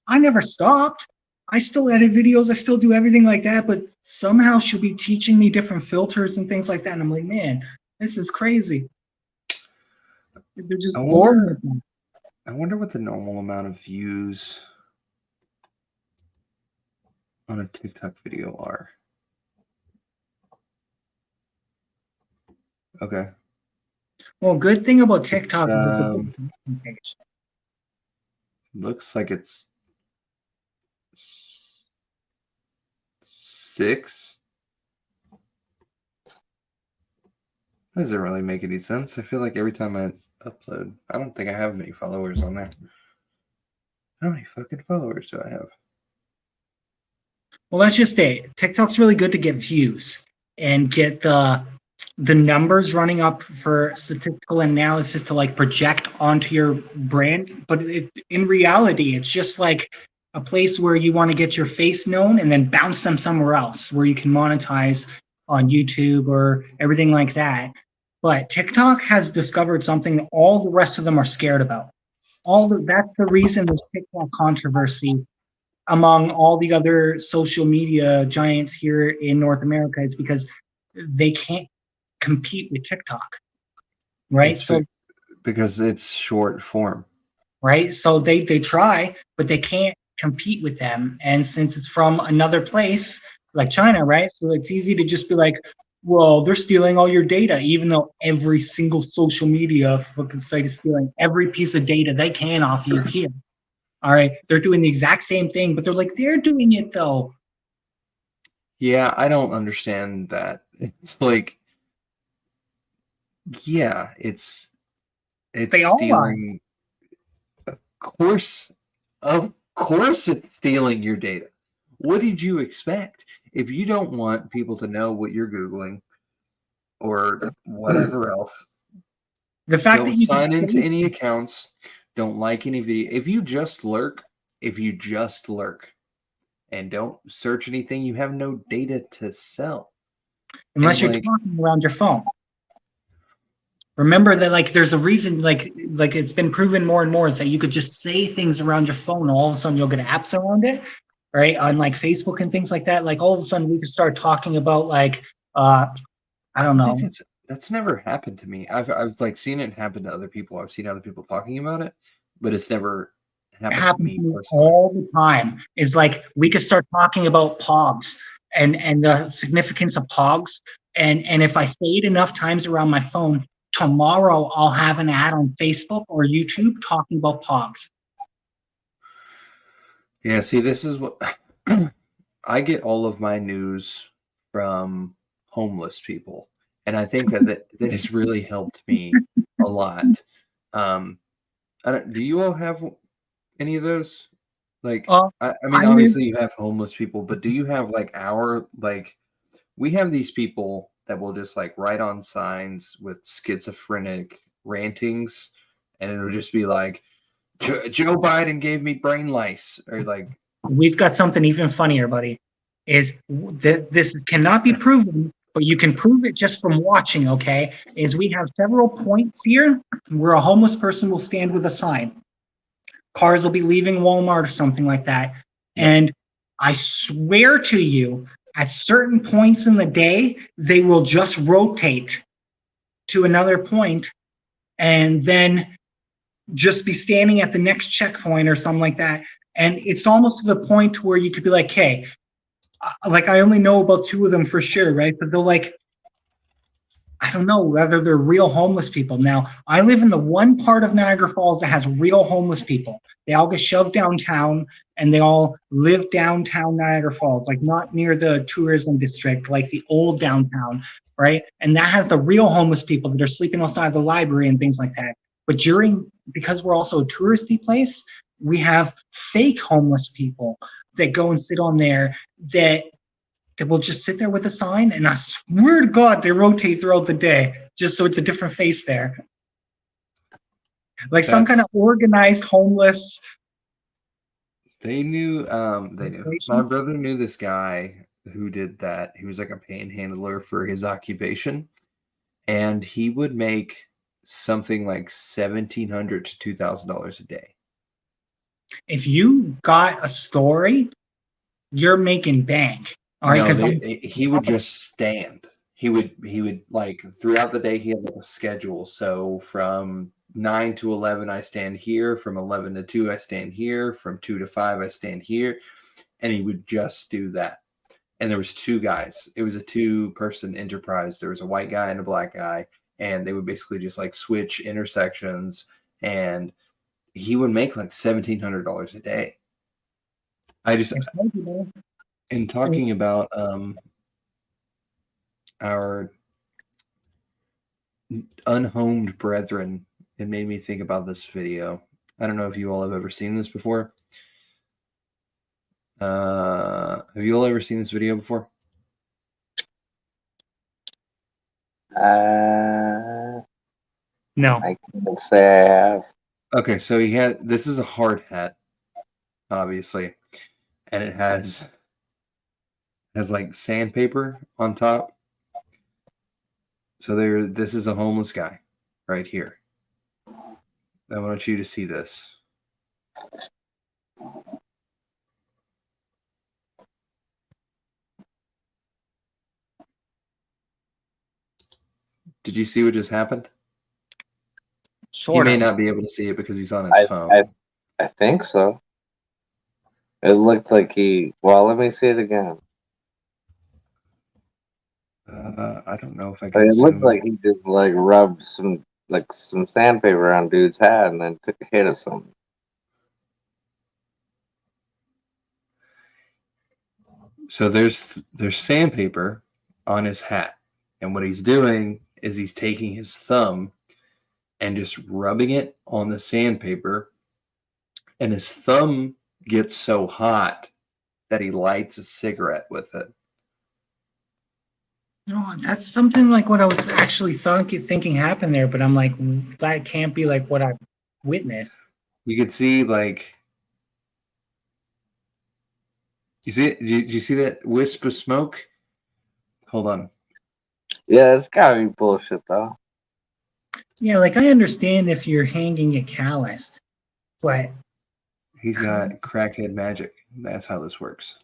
I never stopped. I still edit videos. I still do everything like that, but somehow she'll be teaching me different filters and things like that. And I'm like, man, this is crazy. They're just bored. I wonder what the normal amount of views on a TikTok video are. Okay. Well, good thing about TikTok is the page. Looks like it's 6. That doesn't really make any sense. I feel like every time I upload, I don't think I have many followers on there. How many fucking followers do I have? Well, let's just say TikTok's really good to get views and get the numbers running up for statistical analysis to like project onto your brand. But in reality, it's just like a place where you want to get your face known and then bounce them somewhere else where you can monetize on YouTube or everything like that. But TikTok has discovered something that all the rest of them are scared about. That's the reason there's TikTok controversy among all the other social media giants here in North America. It's because they can't compete with TikTok, right? Because it's short form, right? So they try, but they can't compete with them. And since it's from another place like China, right? So it's easy to just be like, well, they're stealing all your data, even though every single social media fucking site is stealing every piece of data they can off you here. All right, they're doing the exact same thing, but they're like, they're doing it though. Yeah, I don't understand that. It's like, yeah, it's stealing. Of course, it's stealing your data. What did you expect? If you don't want people to know what you're Googling or whatever else, the fact don't that you sign into any accounts, don't like any video. If you just lurk if you just lurk and don't search anything, you have no data to sell. Unless you're talking around your phone. Remember that, like, there's a reason, like it's been proven more and more is that you could just say things around your phone, and all of a sudden you'll get apps around it, right? On like Facebook and things like that. Like all of a sudden we could start talking about like, I don't know. That's never happened to me. I've like seen it happen to other people. I've seen other people talking about it, but it's never happened to me personally. All the time. Is like we could start talking about pogs and the significance of pogs, and if I say it enough times around my phone, tomorrow I'll have an ad on Facebook or YouTube talking about pogs. Yeah, see, this is what I get all of my news from homeless people. And I think that has really helped me a lot. Do you all have any of those? Like, I mean, obviously you have homeless people, but do you have like we have these people that will just like write on signs with schizophrenic rantings, and it'll just be like, Joe Biden gave me brain lice, or like. We've got something even funnier, buddy. Is that this cannot be proven, but you can prove it just from watching, okay? Is we have several points here where a homeless person will stand with a sign. Cars will be leaving Walmart or something like that. And I swear to you, at certain points in the day, they will just rotate to another point and then just be standing at the next checkpoint or something like that. And it's almost to the point where you could be like, hey, like I only know about 2 of them for sure, right? But they're like, I don't know whether they're real homeless people. Now, I live in the one part of Niagara Falls that has real homeless people. They all get shoved downtown, and they all live downtown Niagara Falls, like not near the tourism district, like the old downtown, right? And that has the real homeless people that are sleeping outside the library and things like that. But because we're also a touristy place, we have fake homeless people that go and sit on there that will just sit there with a sign, and I swear to God, they rotate throughout the day just so it's a different face there. Like some kind of organized homeless. They knew. My brother knew this guy who did that. He was like a panhandler for his occupation, and he would make something like $1,700 to $2,000 a day. If you got a story, you're making bank. All right, because he would just stand. He would like throughout the day he had like a schedule. So from 9 to 11 I stand here, from 11 to 2 I stand here, from 2 to 5 I stand here, and he would just do that. And there was 2 guys. It was a 2-person enterprise. There was a white guy and a black guy, and they would basically just like switch intersections, and he would make like $1,700 a day. In talking about our unhomed brethren, it made me think about this video. I don't know if you all have ever seen this before. Have you all ever seen this video before? No. I can't say I have. Okay, so this is a hard hat, obviously, and it has like sandpaper on top. So this is a homeless guy right here. I want you to see this. Did you see what just happened? He may not be able to see it because he's on his phone. I think so. It looked like well, let me see it again. I don't know if I can. It looked like he just like rubbed some sandpaper on dude's hat and then took a hit of something. So there's sandpaper on his hat, and what he's doing is he's taking his thumb and just rubbing it on the sandpaper, and his thumb gets so hot that he lights a cigarette with it. No, that's something like what I was actually thinking happened there, but I'm like, that can't be like what I witnessed. You could see like You see it? Did you see that wisp of smoke? Hold on. Yeah, it's gotta be bullshit though. Yeah, like I understand if you're hanging a calloused, but He's got crackhead magic. That's how this works.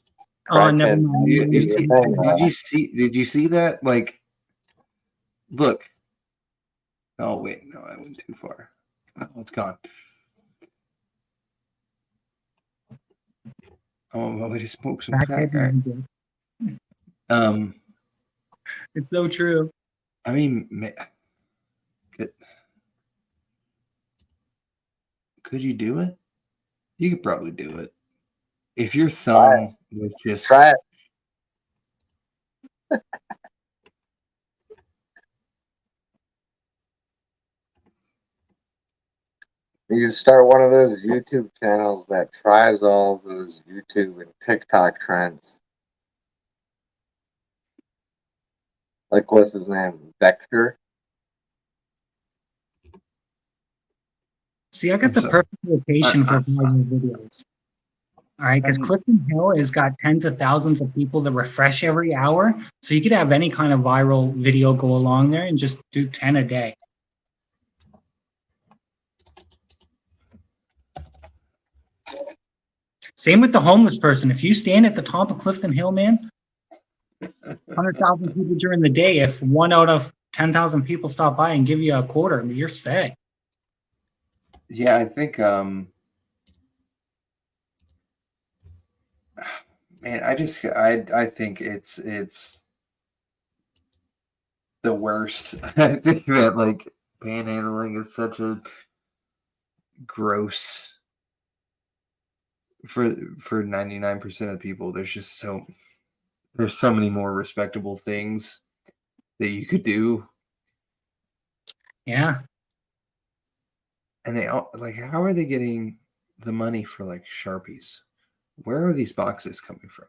oh, never Crackhead. mind. Did you see that? Like, look. Oh wait, no, I went too far. Oh, it's gone. Oh, I'm going to smoke some crack. All right. It's so true. I mean, could you do it? You could probably do it. If your thumb was just Try it. You can start one of those YouTube channels that tries all those YouTube and TikTok trends. Like, what's his name? Vector? See, I got the perfect location for vlogging videos. All right, because Clifton Hill has got tens of thousands of people that refresh every hour. So you could have any kind of viral video go along there and just do 10 a day. Same with the homeless person. If you stand at the top of Clifton Hill, man, 100,000 people during the day, if 1 out of 10,000 people stop by and give you a quarter, you're set. Yeah, I think man, I think it's the worst. I think that like panhandling is such a gross for 99% of people. There's so many more respectable things that you could do. Yeah. And they all like, how are they getting the money for like Sharpies? Where are these boxes coming from?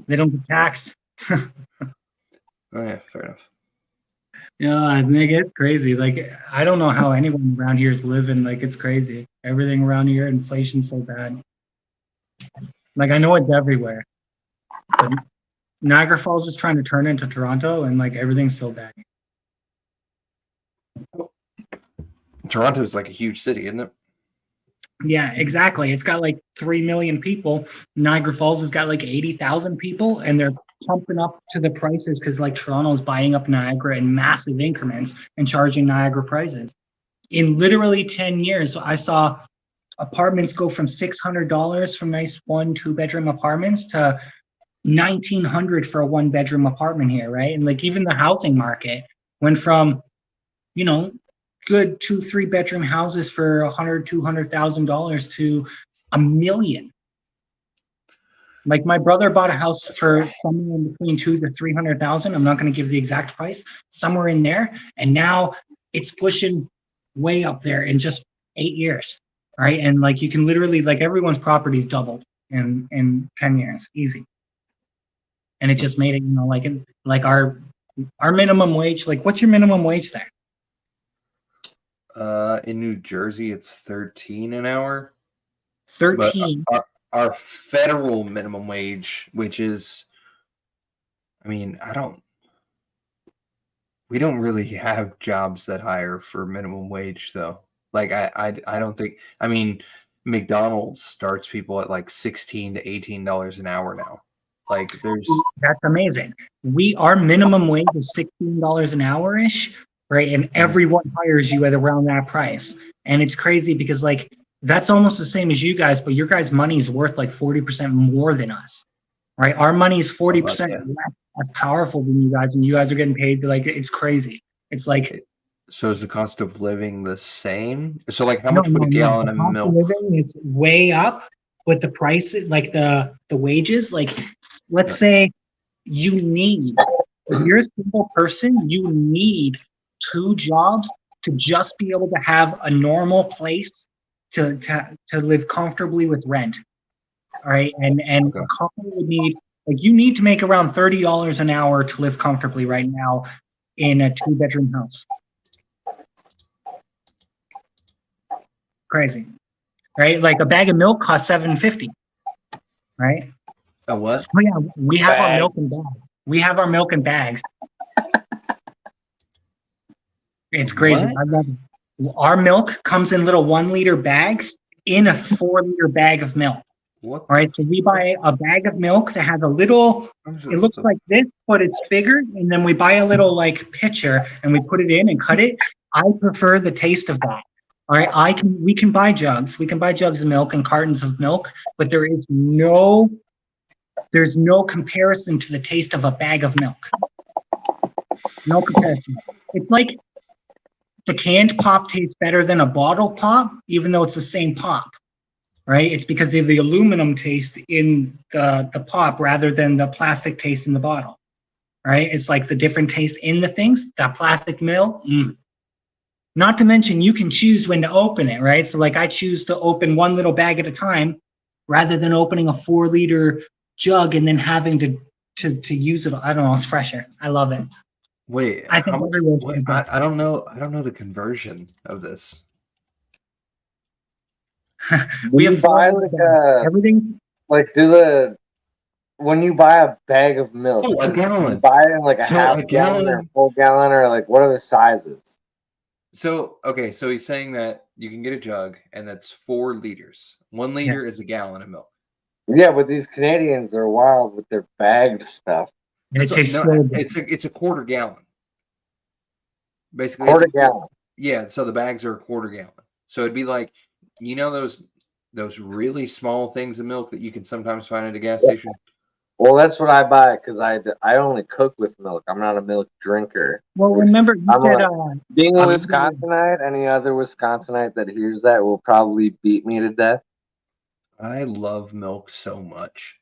They don't get taxed. Oh yeah, fair enough. Yeah, they get crazy. Like, I don't know how anyone around here is living. Like, it's crazy. Everything around here, inflation's so bad. Like, I know it's everywhere. But Niagara Falls is trying to turn into Toronto, and like everything's so bad. Toronto is like a huge city, isn't it? Yeah, exactly. It's got like 3 million people. Niagara Falls has got like 80,000 people, and they're pumping up to the prices because like Toronto's buying up Niagara in massive increments and charging Niagara prices. In literally 10 years, I saw apartments go from $600 from nice 1-2 bedroom apartments to $1,900 for a 1 bedroom apartment here, right? And like even the housing market went from, you know, good 2-3 bedroom houses for $100,000-$200,000 to $1 million. Like my brother bought a house for somewhere in between $200,000 to $300,000. I'm not going to give the exact price, somewhere in there, and now it's pushing way up there in just 8 years, right? And like you can literally like everyone's property's doubled in 10 years, easy. And it just made it, you know, like our minimum wage. Like, what's your minimum wage there? In New Jersey, it's 13 an hour. 13. But our federal minimum wage, which is, I mean, we don't really have jobs that hire for minimum wage though. Like I don't think. I mean, McDonald's starts people at like $16 to $18 an hour now. Like that's amazing. Our minimum wage is $16 an hour ish, right? And everyone hires you at around that price. And it's crazy because like that's almost the same as you guys, but your guys' money is worth like 40% more than us, right? Our money is 40% less powerful than you guys, and you guys are getting paid like it's crazy. It's like, so is the cost of living the same? So like how much would a gallon of milk? The cost of living is way up, but the price, like the wages, like let's say if you're a single person, you need 2 jobs to just be able to have a normal place to live comfortably with rent. All right. And a couple would need, like, you need to make around $30 an hour to live comfortably right now in a 2-bedroom house. Crazy. Right? Like a bag of milk costs $7.50. Right? A what? Oh yeah, we have our Bag. milk in bags. We have our milk in bags. It's crazy. What? I love it. Our milk comes in little 1 liter bags in a 4 liter bag of milk. What? All right, so we buy a bag of milk that has a little. It looks like this, but it's bigger, and then we buy a little like pitcher and we put it in and cut it. I prefer the taste of that. All right, we can buy jugs. We can buy jugs of milk and cartons of milk, but there's no comparison to the taste of a bag of milk. No comparison. It's like the canned pop tastes better than a bottle pop, even though it's the same pop, right? It's because of the aluminum taste in the pop rather than the plastic taste in the bottle, right? It's like the different taste in the things. That plastic milk, Not to mention you can choose when to open it, right? So like I choose to open one little bag at a time rather than opening a 4 liter jug and then having to use it. I don't know. It's fresher. I love it. Wait, I think I don't know. I don't know the conversion of this. We have buy like everything. Like when you buy a bag of milk, a gallon. You buy it in like a half gallon or a full gallon, or like what are the sizes? So so he's saying that you can get a jug and that's 4 liters. 1 liter is a gallon of milk. Yeah, but these Canadians are wild with their bagged stuff. It tastes so good. It's a quarter gallon. Basically, quarter gallon. Yeah, so the bags are a quarter gallon. So it'd be like, you know, those really small things of milk that you can sometimes find at a gas station. Well, that's what I buy because I only cook with milk. I'm not a milk drinker. Well, remember you said being a Wisconsinite, any other Wisconsinite that hears that will probably beat me to death. I love milk so much.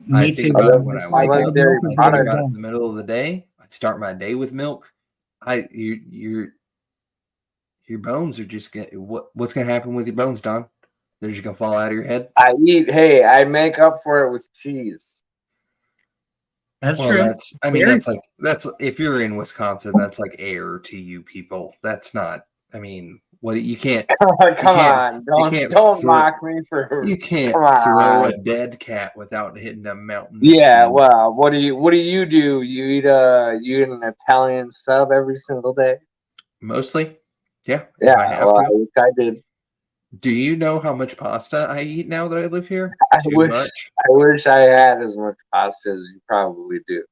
Me I think too. about it when I wake up. dairy I think about it in the middle of the day. I'd start my day with milk. Your bones are just what's gonna happen with your bones, Don? They're just gonna fall out of your head. I make up for it with cheese. That's true. That's if you're in Wisconsin, that's like air to you people. That's not. I mean, what you can't. Come on, don't mock me for. You can't throw a dead cat without hitting a mountain. Yeah, well, what do you do? You eat an Italian sub every single day? Mostly, yeah. I did. Do you know how much pasta I eat now that I live here? I wish I had as much pasta as you probably do.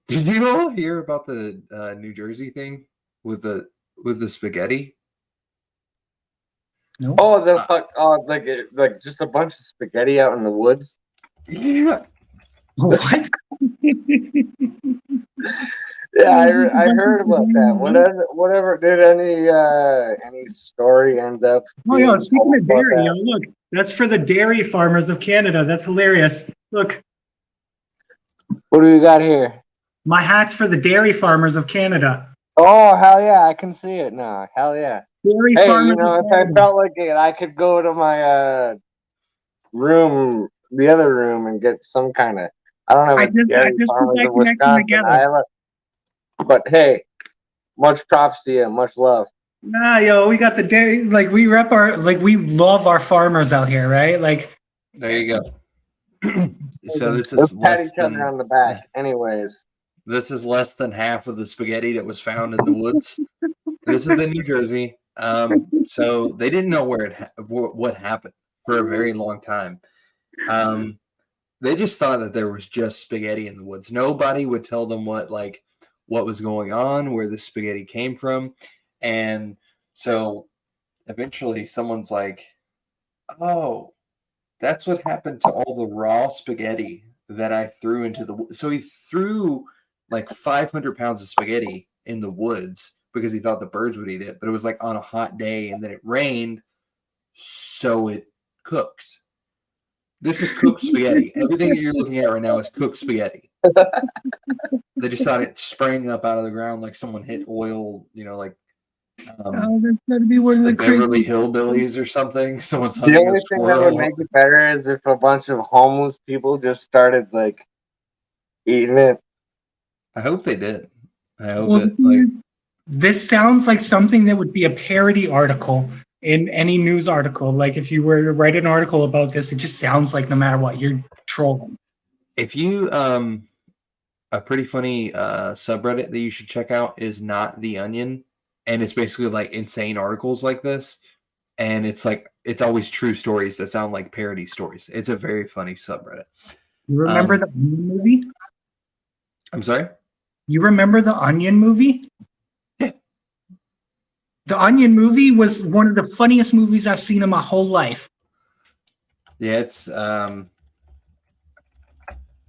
Did you all hear about the New Jersey thing with the spaghetti? No. Oh, the fuck! Oh, like just a bunch of spaghetti out in the woods. Yeah. What? Yeah, I heard about that. Whatever. Did any story end up? Oh yeah, speaking of dairy, look, that's for the dairy farmers of Canada. That's hilarious. Look. What do we got here? My hat's for the dairy farmers of Canada. Oh hell yeah, I can see it now. Hell yeah. Dairy farmers. You know, if I felt like it, I could go to my room, the other room, and get some kind of. I don't have dairy farmers of Wisconsin. But hey, much props to you, much love. Nah, yo, we got the dairy. Like we we love our farmers out here, right? Like. There you go. So this is let's pat each other on the back. Anyways, this is less than half of the spaghetti that was found in the woods. This is in New Jersey. So they didn't know what happened for a very long time. They just thought that there was just spaghetti in the woods. Nobody would tell them what was going on, where the spaghetti came from. And so eventually someone's like, oh, that's what happened to all the raw spaghetti that I threw into the woods. So he threw like 500 pounds of spaghetti in the woods because he thought the birds would eat it. But it was like on a hot day and then it rained, so it cooked. This is cooked spaghetti. Everything that you're looking at right now is cooked spaghetti. They just thought it sprang up out of the ground like someone hit oil, like that's gotta be one of the Beverly Hillbillies or something. Someone's hunting a squirrel. The only thing that would make it better is if a bunch of homeless people just started like eating it. I hope they did. I hope this sounds like something that would be a parody article in any news article. Like if you were to write an article about this, it just sounds like no matter what, you're trolling. If you a pretty funny subreddit that you should check out is Not the Onion, and it's basically like insane articles like this, and it's like it's always true stories that sound like parody stories. It's a very funny subreddit. You remember the Onion movie? I'm sorry? You remember the Onion movie? Yeah. The Onion movie was one of the funniest movies I've seen in my whole life. Yeah, it's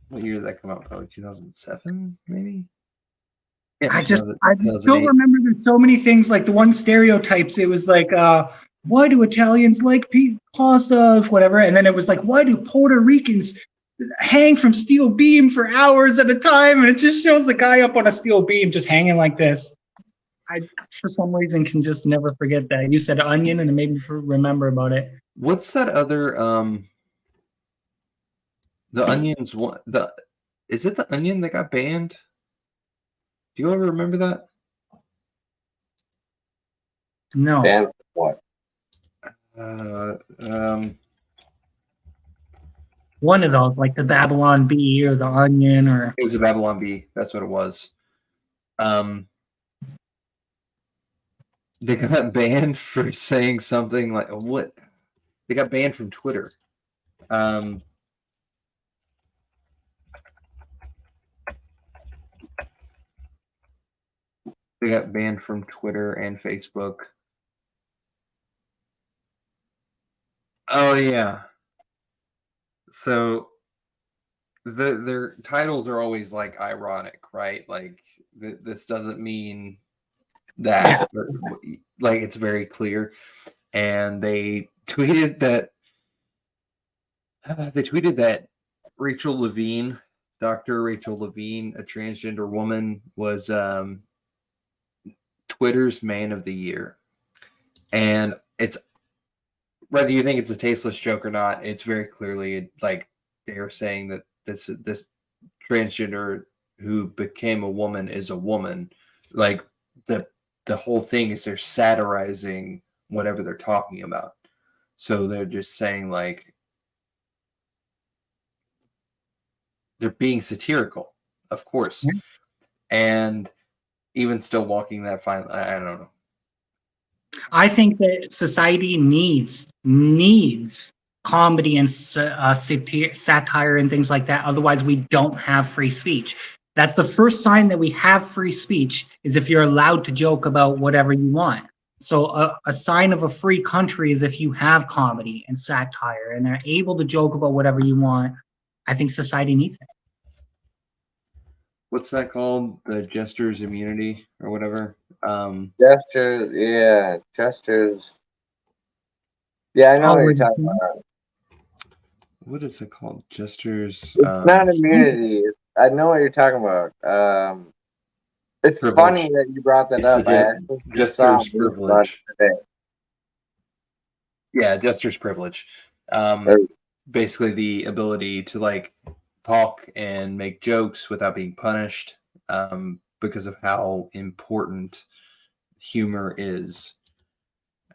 what year did that come out? Probably 2007, maybe? Yeah, I still 2008. remember there's so many things, like the one stereotypes. It was like, why do Italians like pasta, whatever? And then it was like, why do Puerto Ricans hang from steel beam for hours at a time? And it just shows the guy up on a steel beam just hanging like this. I, for some reason, can just never forget that. You said Onion, and it made me remember about it. What's that other the Onion's one? Is it the Onion that got banned? Do you ever remember that? No. Banned what? One of those, like the Babylon Bee or the Onion, or It was a Babylon Bee. That's what it was. They got banned for saying something like what? They got banned from Twitter. They got banned from Twitter and Facebook. Oh yeah. So their titles are always like ironic, right? Like this doesn't mean that, like it's very clear. And they tweeted that Rachel Levine, Dr. Rachel Levine, a transgender woman, was Twitter's Man of the Year. And it's, whether you think it's a tasteless joke or not, it's very clearly like they are saying that this transgender who became a woman is a woman. Like the whole thing is they're satirizing whatever they're talking about. So they're just saying like they're being satirical, of course. Mm-hmm. And even still walking that fine, I don't know. I think that society needs comedy and satire and things like that. Otherwise, we don't have free speech. That's the first sign that we have free speech, is if you're allowed to joke about whatever you want. So a sign of a free country is if you have comedy and satire and they're able to joke about whatever you want. I think society needs it. What's that called? The jester's immunity or whatever? Gestures, yeah. Gestures. Yeah, I know what you're talking about. What is it called? Gestures. It's not immunity. I know what you're talking about. It's privilege. Funny that you brought that up. Jester's privilege. Yeah, jester's privilege. Basically, the ability to like talk and make jokes without being punished, because of how important humor is.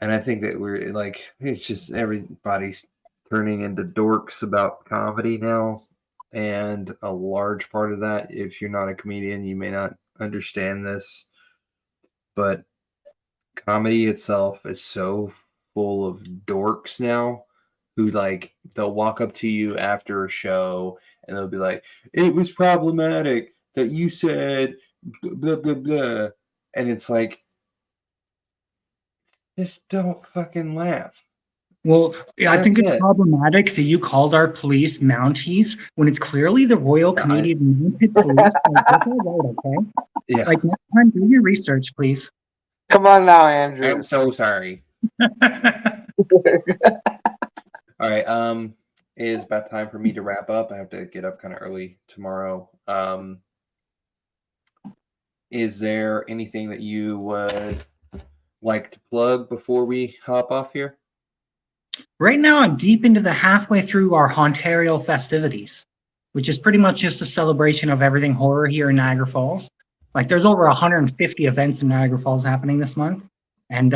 And I think that we're like, it's just everybody's turning into dorks about comedy now. And a large part of that, if you're not a comedian, you may not understand this, but comedy itself is so full of dorks now who like, they'll walk up to you after a show and they'll be like, it was problematic that you said blah, blah, blah. And it's like, just don't fucking laugh. Well, I think it's problematic that you called our police Mounties when it's clearly the Royal Canadian Mounted Police. Okay? Yeah. Like, next time, do your research, please. Come on now, Andrew. I'm so sorry. All right. It is about time for me to wrap up. I have to get up kind of early tomorrow. Is there anything that you would like to plug before we hop off here? Right now, I'm deep into the halfway through our Ontario festivities, which is pretty much just a celebration of everything horror here in Niagara Falls. Like, there's over 150 events in Niagara Falls happening this month, and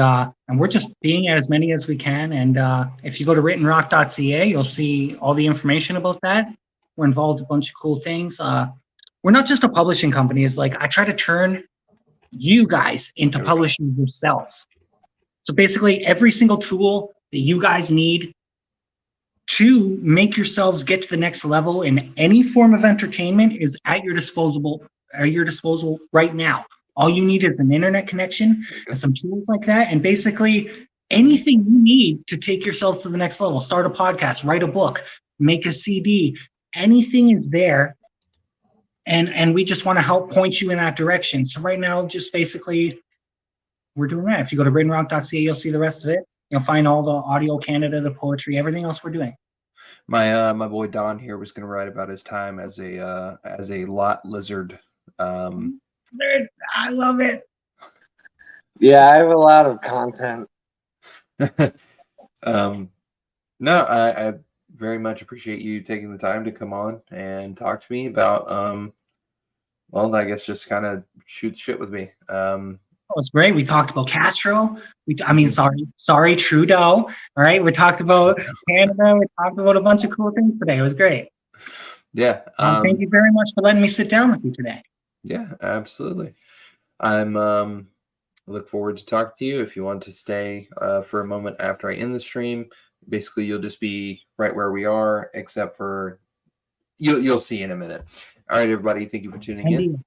we're just being at as many as we can. And if you go to writtenrock.ca, you'll see all the information about that. We're involved in a bunch of cool things. We're not just a publishing company. It's like I try to turn you guys into publishing yourselves. So basically, every single tool that you guys need to make yourselves get to the next level in any form of entertainment is at your disposal right now. All you need is an internet connection and some tools like that. And basically anything you need to take yourselves to the next level, start a podcast, write a book, make a CD, anything is there. And we just want to help point you in that direction. So right now, just basically, we're doing that. If you go to bradenrock.ca, you'll see the rest of it. You'll find all the audio Canada, the poetry, everything else we're doing. My boy Don here was going to write about his time as a lot lizard. I love it. Yeah, I have a lot of content. No, I very much appreciate you taking the time to come on and talk to me about well, I guess just kind of shoot shit with me. It was great. We talked about Castro. Sorry, Trudeau. All right. We talked about Canada. We talked about a bunch of cool things today. It was great. Yeah. Thank you very much for letting me sit down with you today. Yeah, absolutely. I'm look forward to talking to you. If you want to stay for a moment after I end the stream, basically you'll just be right where we are, except for you'll see in a minute. All right, everybody. Thank you for tuning in.